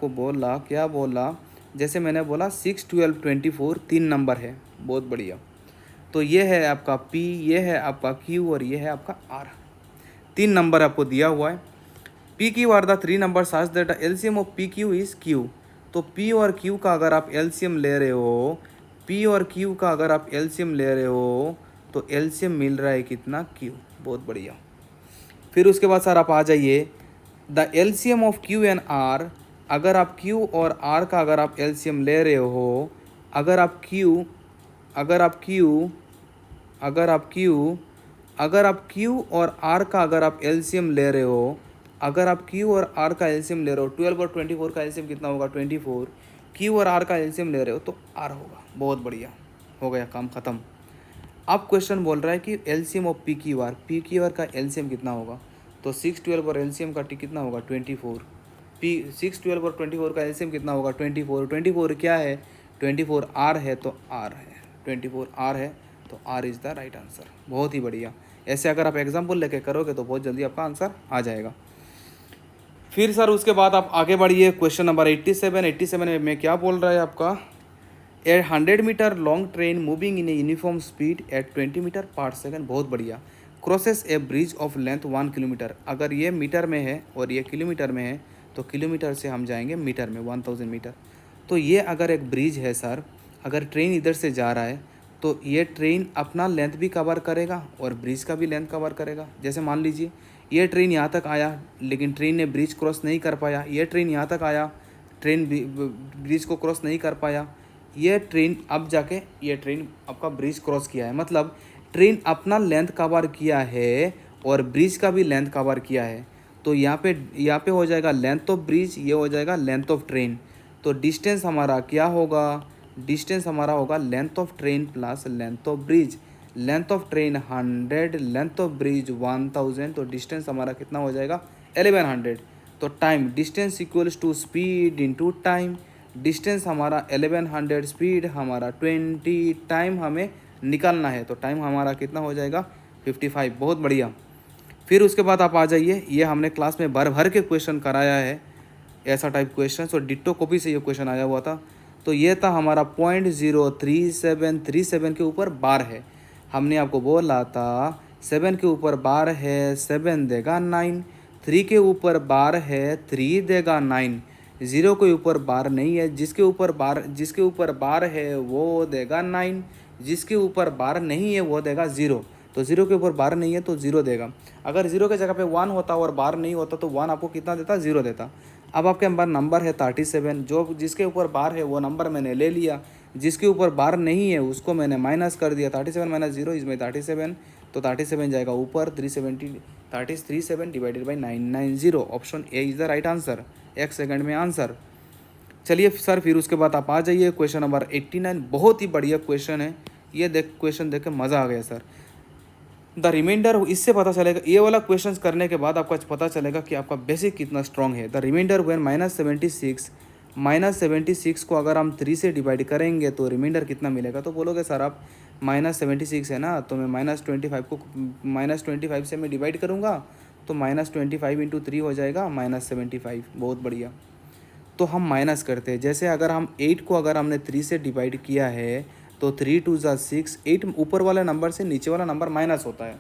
बोला, क्या बोला? जैसे मैंने बोला 6 12 24 3 नंबर है। बहुत बढ़िया। तो ये है आपका P, ये है आपका Q और ये है आपका R। 3 नंबर आपको दिया हुआ है। P Q R the 3 number such that LCM of P Q is Q। तो पी और क्यू का अगर आप एलसीएम ले रहे हो, पी और क्यू का अगर आप एलसीएम ले रहे हो तो एलसीएम मिल रहा है कितना, क्यू। बहुत बढ़िया। फिर उसके बाद सर आप आ जाइए, the LCM of Q and R. अगर आप क्यू और आर का अगर आप एलसीएम ले रहे हो, अगर आप क्यू अगर आप क्यू अगर आप क्यू अगर आप क्यू और आर का अगर आप एलसीएम ले रहे हो, अगर आप क्यू और आर का एलसीएम ले रहे हो, 12 और 24 का एलसीएम कितना होगा, 24। क्यू और आर का एलसीएम ले रहे हो तो आर होगा। बहुत बढ़िया, हो गया काम ख़त्म। अब क्वेश्चन बोल रहा है कि LCM of P Q R का एलसीएम कितना होगा। तो 6, 12 और एलसीएम का टी कितना होगा, 24। पी 6, 12 और 24 का एलसीएम कितना होगा, 24। 24 क्या है, 24 आर है तो आर है, 24 आर है तो R is the right answer. बहुत ही बढ़िया। ऐसे अगर आप एग्जाम्पल लेके करोगे तो बहुत जल्दी आपका आंसर आ जाएगा। फिर सर उसके बाद आप आगे बढ़िए, क्वेश्चन नंबर 87 में क्या बोल रहा है आपका, a 100 metre long train moving in a uniform speed at 20 metre per second. बहुत बढ़िया। Crosses a bridge of length 1 kilometre. अगर ये मीटर में है और ये किलोमीटर में है तो किलोमीटर से हम जाएंगे मीटर में, 1000 मीटर। तो ये अगर एक ब्रिज है सर, अगर ट्रेन इधर से जा रहा है तो ये ट्रेन अपना लेंथ भी कवर करेगा और ब्रिज का भी लेंथ कवर करेगा। जैसे मान लीजिए ये ट्रेन यहाँ तक आया लेकिन ट्रेन ने ब्रिज क्रॉस नहीं कर पाया, ये ट्रेन यहाँ तक आया, ट्रेन ब्रिज को क्रॉस नहीं कर पाया, ये ट्रेन अब जाके ये ट्रेन आपका ब्रिज क्रॉस किया है। मतलब ट्रेन अपना लेंथ कवर किया है और ब्रिज का भी लेंथ कवर किया है। तो यहाँ पे हो जाएगा लेंथ ऑफ ब्रिज, ये हो जाएगा लेंथ ऑफ ट्रेन। तो डिस्टेंस हमारा क्या होगा, डिस्टेंस हमारा होगा length of train plus length of bridge. Length of train 100, length of bridge 1000, तो डिस्टेंस हमारा कितना हो जाएगा, 1100। तो time, distance equals to speed into time. Distance हमारा 1100, स्पीड हमारा 20, टाइम हमें निकालना है तो टाइम हमारा कितना हो जाएगा, 55। बहुत बढ़िया। फिर उसके बाद आप आ जाइए, ये हमने क्लास में भर भर के क्वेश्चन कराया है, ऐसा टाइप क्वेश्चन। तो डिट्टो कॉपी से ये क्वेश्चन आया हुआ था। तो ये था हमारा 0.03737 के ऊपर बार है। हमने आपको बोला था 7 के ऊपर बार है, 7 देगा 9। 3 के ऊपर बार है, 3 देगा 9। 0 के ऊपर बार नहीं है, जिसके ऊपर बार है वो देगा 9, जिसके ऊपर बार नहीं है वो देगा 0। तो 0 के ऊपर बार नहीं है तो 0 देगा। अगर 0 के जगह पे 1 होता और बार नहीं होता तो 1 आपको कितना देता, 0 देता। अब आपके नंबर है 37, जो जिसके ऊपर बार है वो नंबर मैंने ले लिया, जिसके ऊपर बार नहीं है उसको मैंने माइनस कर दिया। 37 माइनस 0 इसमें 37, तो 37 जाएगा ऊपर, 37 divided by 990। Option A is the right answer. 1 second में आंसर। चलिए सर फिर उसके बाद आप आ जाइए क्वेश्चन नंबर 89। बहुत ही बढ़िया क्वेश्चन है ये, क्वेश्चन देख के मज़ा आ गया सर। द रिमाइंडर, इससे पता चलेगा, ये वाला क्वेश्चन करने के बाद आपका पता चलेगा कि आपका बेसिक कितना स्ट्रांग है। द रिमाइंडर व्हेन -76 को अगर हम 3 से डिवाइड करेंगे तो रिमाइंडर कितना मिलेगा। तो बोलोगे सर आप -76 है ना, तो मैं -25 को -25 से मैं डिवाइड करूँगा तो -25 इंटू 3 हो जाएगा -75। बहुत बढ़िया। तो हम माइनस करते हैं। जैसे अगर हम 8 को अगर हमने 3 से डिवाइड किया है तो 3 2 ज़ा 6। 8 ऊपर वाले नंबर से नीचे वाला नंबर माइनस होता है,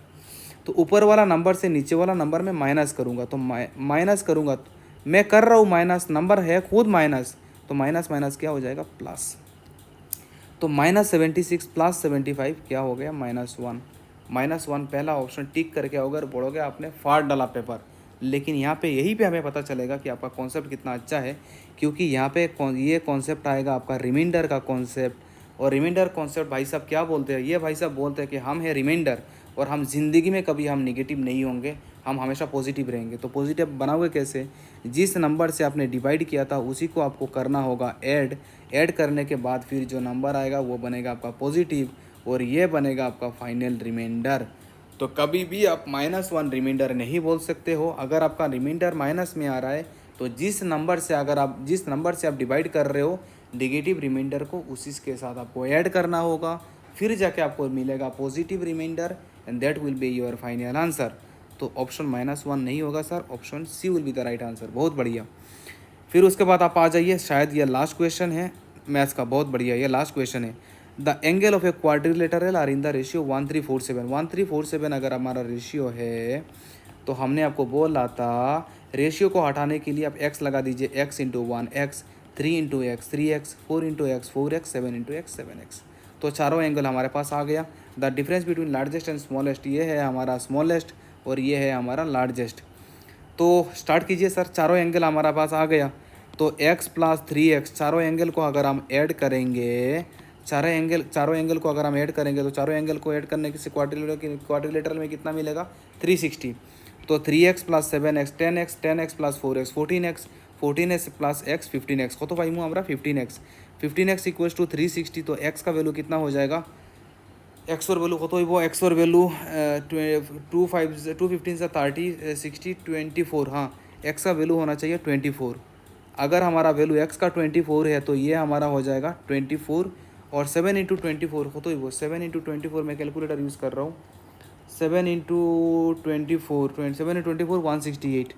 तो ऊपर वाला नंबर से नीचे वाला नंबर में माइनस करूँगा। तो माइनस करूँगा, मैं कर रहा हूँ माइनस, नंबर है खुद माइनस, तो माइनस माइनस क्या हो जाएगा, प्लस। तो -76 प्लस 75 क्या हो गया, -1। -1 पहला ऑप्शन टिक करके अगर बोलोगे आपने फाड़ डाला पेपर। लेकिन यहाँ पे यही पे हमें पता चलेगा कि आपका कॉन्सेप्ट कितना अच्छा है, क्योंकि यहाँ पे ये कॉन्सेप्ट आएगा आपका रिमाइंडर का कॉन्सेप्ट। और रिमाइंडर कॉन्सेप्ट भाई साहब क्या बोलते हैं, ये भाई साहब बोलते हैं कि हम है रिमाइंडर और हम ज़िंदगी में कभी हम नेगेटिव नहीं होंगे, हम हमेशा पॉजिटिव रहेंगे। तो पॉजिटिव बनाओगे कैसे, जिस नंबर से आपने डिवाइड किया था उसी को आपको करना होगा ऐड करने के बाद फिर जो नंबर आएगा वो बनेगा आपका पॉजिटिव और ये बनेगा आपका फाइनल रिमाइंडर। तो कभी भी आप -1 रिमाइंडर नहीं बोल सकते हो। अगर आपका रिमाइंडर माइनस में आ रहा है तो जिस नंबर से आप डिवाइड कर रहे हो नेगेटिव रिमाइंडर को, उसी के साथ आपको ऐड करना होगा, फिर जाके आपको मिलेगा positive remainder and that will be your final answer. तो ऑप्शन -1 नहीं होगा सर, option C will be the right answer. बहुत बढ़िया। फिर उसके बाद आप आ जाइए, शायद ये लास्ट क्वेश्चन है मैथ्स का। बहुत बढ़िया, ये लास्ट क्वेश्चन है। The angle of a quadrilateral are in the ratio 1347। 1347 अगर हमारा रेशियो है तो हमने आपको बोला था रेशियो को हटाने के लिए आप x लगा दीजिए, x into 1 x 3 into x 3x, 4 into x 4x, 7 into x 7x। तो चारों एंगल हमारे पास आ गया। The difference between largest and smallest, ये है हमारा स्मॉलेस्ट और ये है हमारा लार्जेस्ट। तो स्टार्ट कीजिए सर। चारों एंगल हमारे पास आ गया। तो x प्लस 3x, चारों एंगल को अगर हम ऐड करेंगे, चारों एंगल को अगर हम ऐड करेंगे तो चारों एंगल को ऐड करने से क्वाड्रिलेटरल में कितना मिलेगा 360। तो 3x plus 7x 10x, 10x plus 4x 14x, 14x plus x 15x। कत पाइमु আমরা 15x, 15x इक्वल्स टू 360। तो x का वैल्यू कितना हो जाएगा, एक्स और वैल्यू कत हो, एक्स और वैल्यू 215 से 30 60 24। हाँ, एक्स का वैल्यू होना चाहिए 24। अगर हमारा वैल्यू एक्स का 24 है तो ये हमारा हो जाएगा 24। और 7 इंटू 24 कत हो, 7 इंटू 24 मैं कैलकुलेटर यूज़ कर रहा हूँ। 7 इंटू 24, 7 इंटू 24 168।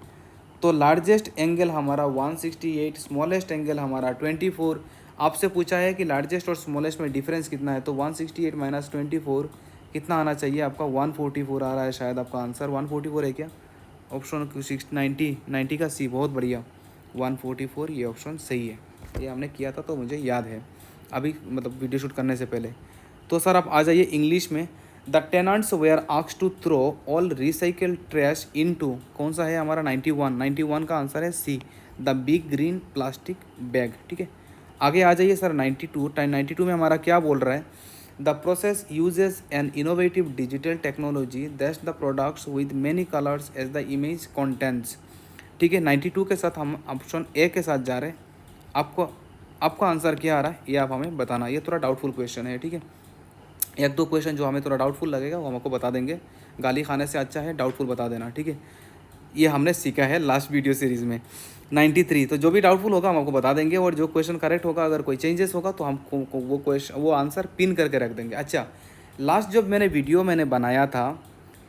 तो लार्जेस्ट एंगल हमारा 168, स्मॉलेस्ट एंगल हमारा 24। आपसे पूछा है कि लार्जेस्ट और स्मॉलेस्ट में डिफरेंस कितना है, तो 168 माइनस 24 कितना आना चाहिए आपका, 144 आ रहा है शायद आपका आंसर। 144 है क्या, ऑप्शन 90 का सी, बहुत बढ़िया 144 ये ऑप्शन सही है। ये हमने किया था तो मुझे याद है अभी, मतलब वीडियो शूट करने से पहले। तो सर आप आ जाइए इंग्लिश में। The tenants were asked to throw all recycle trash into, कौन सा है हमारा 91 का आंसर है C, the big green plastic bag. ठीक है, आगे आ जाइए सर 92 में हमारा क्या बोल रहा है, the process uses an innovative digital technology that's the products with many colours as the image contents. ठीक है, 92 के साथ हम ऑप्शन ए के साथ जा रहे हैं। आपका आंसर क्या आ रहा है ये आप हमें बताना। ये थोड़ा डाउटफुल क्वेश्चन है। ठीक है, एक दो क्वेश्चन जो हमें थोड़ा डाउटफुल लगेगा वो हमको बता देंगे। गाली खाने से अच्छा है डाउटफुल बता देना। ठीक है, ये हमने सीखा है लास्ट वीडियो सीरीज़ में। 93, तो जो भी डाउटफुल होगा हम आपको बता देंगे, और जो क्वेश्चन करेक्ट होगा, अगर कोई चेंजेस होगा तो हम वो आंसर पिन करके रख देंगे। अच्छा, लास्ट जब मैंने बनाया था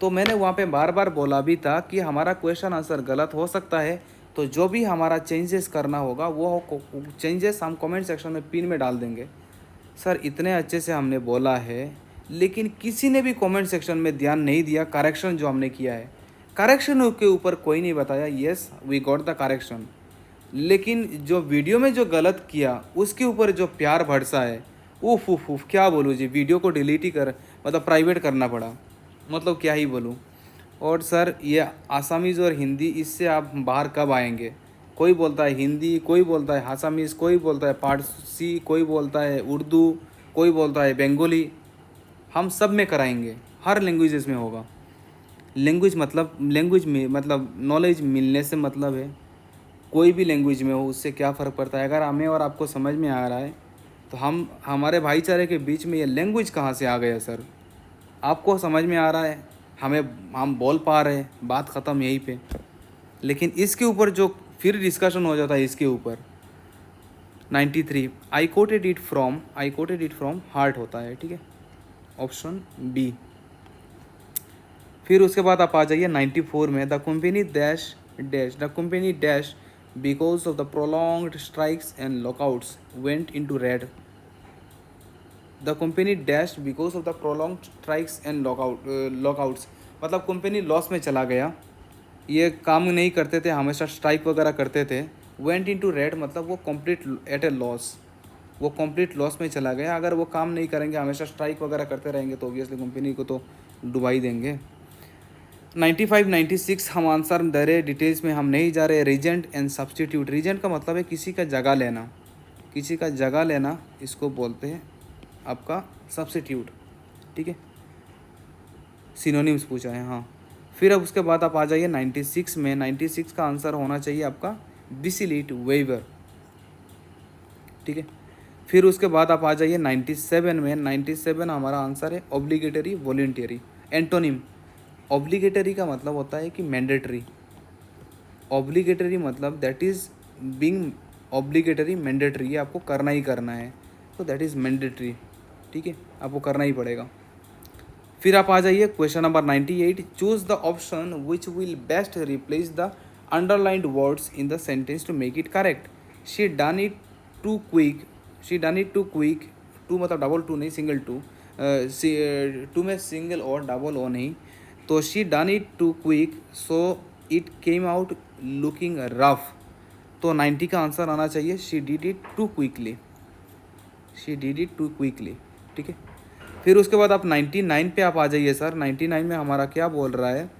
तो मैंने वहाँ पे बार बार बोला भी था कि हमारा क्वेश्चन आंसर गलत हो सकता है, तो जो भी हमारा चेंजेस करना होगा वो चेंजेस हम कमेंट सेक्शन में पिन में डाल देंगे। सर इतने अच्छे से हमने बोला है, लेकिन किसी ने भी कमेंट सेक्शन में ध्यान नहीं दिया करेक्शन जो हमने किया है। करेक्शन के ऊपर कोई नहीं बताया yes we got the correction, लेकिन जो वीडियो में जो गलत किया उसके ऊपर जो प्यार भरसा है, उफ उफ उफ क्या बोलूँ जी। वीडियो को डिलीट ही कर, मतलब प्राइवेट करना पड़ा, मतलब क्या ही बोलूँ। और सर ये आसामीज़ और हिंदी, इससे आप बाहर कब आएंगे। कोई बोलता है हिंदी, कोई बोलता है आसामीज़, कोई बोलता है पारसी, कोई बोलता है उर्दू, कोई बोलता है बंगाली। हम सब में कराएंगे, हर लैंग्वेजेस में होगा। लैंग्वेज में मतलब नॉलेज मिलने से मतलब है, कोई भी लैंग्वेज में हो उससे क्या फ़र्क पड़ता है। अगर हमें और आपको समझ में आ रहा है तो हमारे भाईचारे के बीच में ये लैंग्वेज कहाँ से आ गया सर। आपको समझ में आ रहा है, हम बोल पा रहे हैं, बात ख़त्म यहीं पे। लेकिन इसके ऊपर जो फिर डिस्कशन हो जाता है इसके ऊपर। 93 I quoted it from heart होता है। ठीक है, ऑप्शन बी। फिर उसके बाद आप आ जाइए 94 में, the company dash because of the prolonged strikes and lockouts went into red. The company dash because of the prolonged strikes and lockouts, मतलब कंपनी लॉस में चला गया, ये काम नहीं करते थे, हमेशा स्ट्राइक वगैरह करते थे। वेंट इनटू रेड मतलब वो कंप्लीट एट ए लॉस, वो कंप्लीट लॉस में चला गया। अगर वो काम नहीं करेंगे, हमेशा स्ट्राइक वगैरह करते रहेंगे तो ऑब्वियसली कंपनी को तो डुबाई देंगे। 95 96 हम आंसर दे रहे, डिटेल्स में हम नहीं जा रहे। रीजेंट एंड सब्सटीट्यूट, रीजेंट का मतलब है किसी का जगह लेना, किसी का जगह लेना, इसको बोलते हैं आपका सब्सटीट्यूट। ठीक है, सिनोनिम्स पूछा है। हाँ, फिर अब उसके बाद आप आ जाइए 96 में। 96 का आंसर होना चाहिए आपका डिसिलीट वेवर। ठीक है, फिर उसके बाद आप आ जाइए 97 में। 97 हमारा आंसर है ऑब्लिगेटरी वॉलंटियरी। एंटोनिम, ऑब्लिगेटरी का मतलब होता है कि मैंडेटरी, ऑब्लिगेटरी मतलब that is being obligatory, mandatory, ये आपको करना ही करना है, तो दैट इज़ मैंडेटरी। ठीक है, आपको करना ही पड़ेगा। फिर आप आ जाइए question number 98, choose the option which will best replace the underlined words in the sentence to make it correct. She done it too quick, too मतलब डबल टू नहीं, सिंगल टू, टू में सिंगल और डबल ओ नहीं, तो she done it too quick so it came out looking rough. तो 90 का आंसर आना चाहिए she did it too quickly, she did it too quickly. ठीक है, फिर उसके बाद आप 99 पे आप आ जाइए सर। 99 में हमारा क्या बोल रहा है,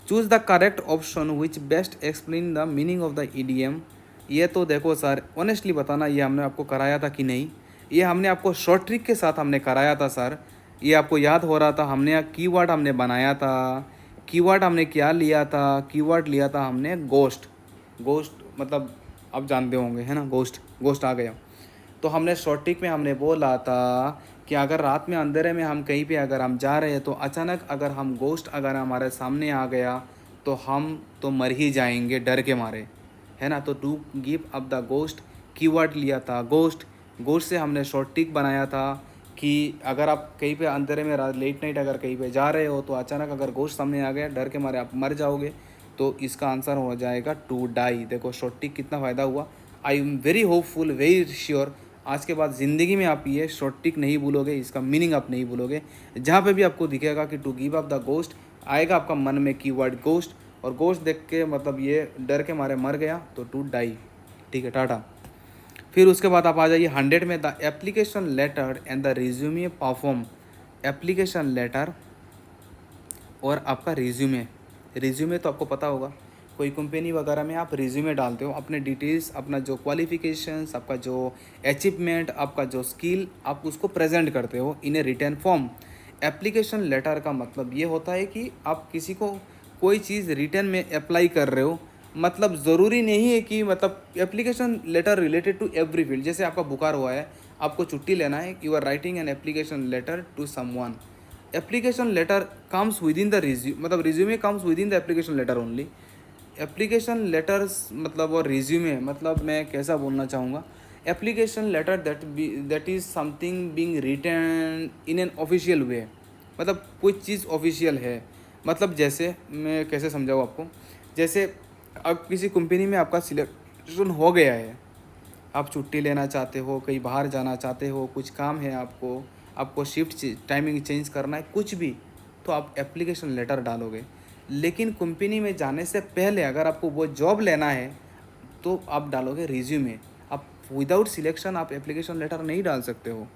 choose the correct option which best explain the meaning of the EDM. ये तो देखो सर, ऑनेस्टली बताना ये हमने आपको कराया था कि नहीं, ये हमने आपको शॉर्ट ट्रिक के साथ हमने कराया था सर। ये आपको याद हो रहा था, हमने कीवर्ड हमने बनाया था। कीवर्ड हमने क्या लिया था, कीवर्ड लिया था हमने गोस्ट। गोस्ट मतलब आप जानते होंगे है ना, गोस्ट, गोस्ट आ गया। तो हमने शॉर्ट ट्रिक में हमने बोला था कि अगर रात में अंधेरे में हम कहीं पे अगर हम जा रहे हैं तो अचानक अगर हम गोश्त अगर हमारे सामने आ गया तो हम तो मर ही जाएंगे डर के मारे, है ना। तो टू गिव अप द गोश्त, कीवर्ड लिया था गोश्त। गोश्त से हमने शॉर्ट ट्रिक बनाया था कि अगर आप कहीं पे अंधेरे में लेट नाइट अगर कहीं पे जा रहे हो तो अचानक अगर गोश्त सामने आ गया डर के मारे आप मर जाओगे, तो इसका आंसर हो जाएगा टू डाई। देखो शॉर्ट ट्रिक कितना फ़ायदा हुआ। I am very hopeful, very sure आज के बाद ज़िंदगी में आप ये शॉर्ट ट्रिक नहीं भूलोगे, इसका मीनिंग आप नहीं भूलोगे। जहाँ पे भी आपको दिखेगा कि to give up the ghost, आएगा आपका मन में कीवर्ड गोस्ट, और गोस्ट देख के मतलब ये डर के मारे मर गया तो टू डाई। ठीक है, टाटा। फिर उसके बाद आप आ जाइए 100 में, the application letter and the resume perform. Application letter और आपका रिज्यूमे, रिज्यूमे तो आपको पता होगा, कोई कंपनी वगैरह में आप रिज्यूमे डालते हो, अपने डिटेल्स, अपना जो क्वालिफिकेशंस, आपका जो अचीवमेंट, आपका जो स्किल, आप उसको प्रेजेंट करते हो in a written form. Application letter का मतलब ये होता है कि आप किसी को कोई चीज़ रिटन में अप्लाई कर रहे हो, मतलब ज़रूरी नहीं है कि मतलब application letter related to every field. जैसे आपका बुखार हुआ है, आपको छुट्टी लेना है, you are writing an application letter to someone. Application letter comes within the resume, मतलब resume comes within the application letter only. Application letters मतलब और रिज्यूमे मतलब मैं कैसा बोलना चाहूँगा, application letter that is something being written in an official way, मतलब कोई चीज़ ऑफिशियल है। मतलब जैसे मैं कैसे समझाऊँ आपको, जैसे अब किसी कंपनी में आपका सिलेक्शन हो गया है, आप छुट्टी लेना चाहते हो, कहीं बाहर जाना चाहते हो, कुछ काम है आपको, आपको शिफ्ट टाइमिंग चेंज करना है, कुछ भी, तो आप एप्लीकेशन लेटर डालोगे। लेकिन कंपनी में जाने से पहले अगर आपको वो जॉब लेना है तो आप डालोगे रिज्यूमे। आप विदाउट सिलेक्शन आप एप्लीकेशन लेटर नहीं डाल सकते हो,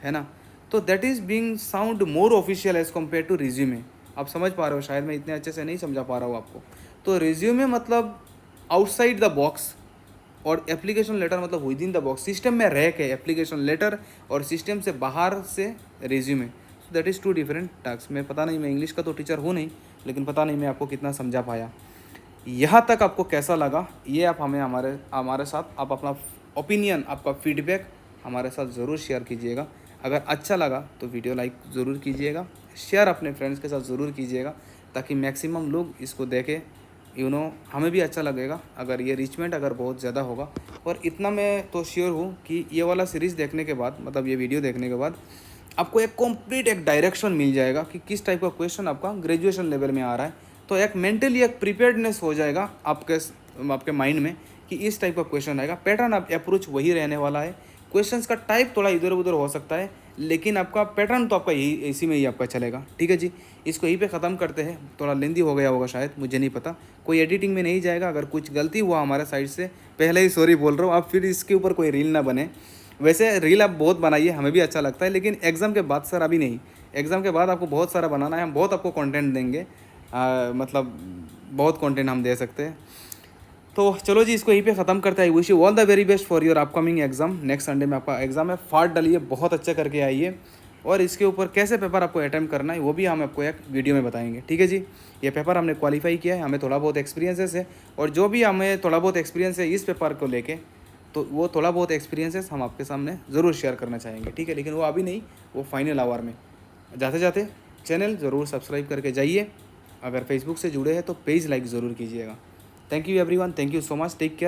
है ना। तो that is being sound more official as compare to resume. आप समझ पा रहे हो, शायद मैं इतने अच्छे से नहीं समझा पा रहा हूँ आपको। तो रिज्यूमे मतलब आउटसाइड द बॉक्स और एप्लीकेशन लेटर मतलब with in the box, system में रह के एप्लीकेशन लेटर और सिस्टम से बाहर से resume. So that is two different task. मैं पता नहीं, मैं इंग्लिश का तो टीचर हूँ नहीं, लेकिन पता नहीं मैं आपको कितना समझा पाया। यहाँ तक आपको कैसा लगा ये आप हमें हमारे साथ आप अपना ओपिनियन, आपका फीडबैक हमारे साथ ज़रूर शेयर कीजिएगा। अगर अच्छा लगा तो वीडियो लाइक ज़रूर कीजिएगा, शेयर अपने फ्रेंड्स के साथ ज़रूर कीजिएगा, ताकि मैक्सिमम लोग इसको देखें। हमें भी अच्छा लगेगा अगर ये रीचमेंट अगर बहुत ज़्यादा होगा। और इतना मैं तो श्योर हूँ कि ये वाला सीरीज़ देखने के बाद, मतलब ये वीडियो देखने के बाद आपको एक कंप्लीट एक डायरेक्शन मिल जाएगा कि किस टाइप का क्वेश्चन आपका ग्रेजुएशन लेवल में आ रहा है। तो एक मेंटली एक प्रिपेयर्डनेस हो जाएगा आपके माइंड में कि इस टाइप का क्वेश्चन आएगा। पैटर्न आप अप्रोच वही रहने वाला है, क्वेश्चंस का टाइप थोड़ा इधर उधर हो सकता है, लेकिन आपका पैटर्न तो आपका यही इसी में ही आपका चलेगा। ठीक है जी, इसको यहीं पे ख़त्म करते हैं। थोड़ा लेंदी हो गया होगा शायद, मुझे नहीं पता, कोई एडिटिंग में नहीं जाएगा। अगर कुछ गलती हुआ हमारे साइड से पहले ही सॉरी बोल रहा हूँ, आप फिर इसके ऊपर कोई रील ना बने। वैसे रील आप बहुत बनाइए, हमें भी अच्छा लगता है, लेकिन एग्ज़ाम के बाद सर अभी नहीं। एग्ज़ाम के बाद आपको बहुत सारा बनाना है, हम बहुत आपको कंटेंट देंगे, मतलब बहुत कंटेंट हम दे सकते हैं। तो चलो जी, इसको यहीं पे ख़त्म करते हैं। Wish you all the very best for your upcoming exam. Next Sunday में आपका एग्जाम है, फाट डालिए, बहुत अच्छा करके आइए, और इसके ऊपर कैसे पेपर आपको अटैम्प्ट करना है वो भी हम आपको एक वीडियो में बताएंगे। ठीक है जी, ये पेपर हमने क्वालिफाई किया है, हमें थोड़ा बहुत एक्सपीरियंसेस है, और जो भी हमें थोड़ा बहुत एक्सपीरियंस है इस पेपर को लेके, तो वो थोड़ा बहुत एक्सपीरियंसेस हम आपके सामने ज़रूर शेयर करना चाहेंगे। ठीक है, लेकिन वो अभी नहीं, वो फाइनल आवर में। जाते जाते चैनल ज़रूर सब्सक्राइब करके जाइए, अगर फेसबुक से जुड़े हैं तो पेज लाइक ज़रूर कीजिएगा। Thank you everyone, thank you so much, take care.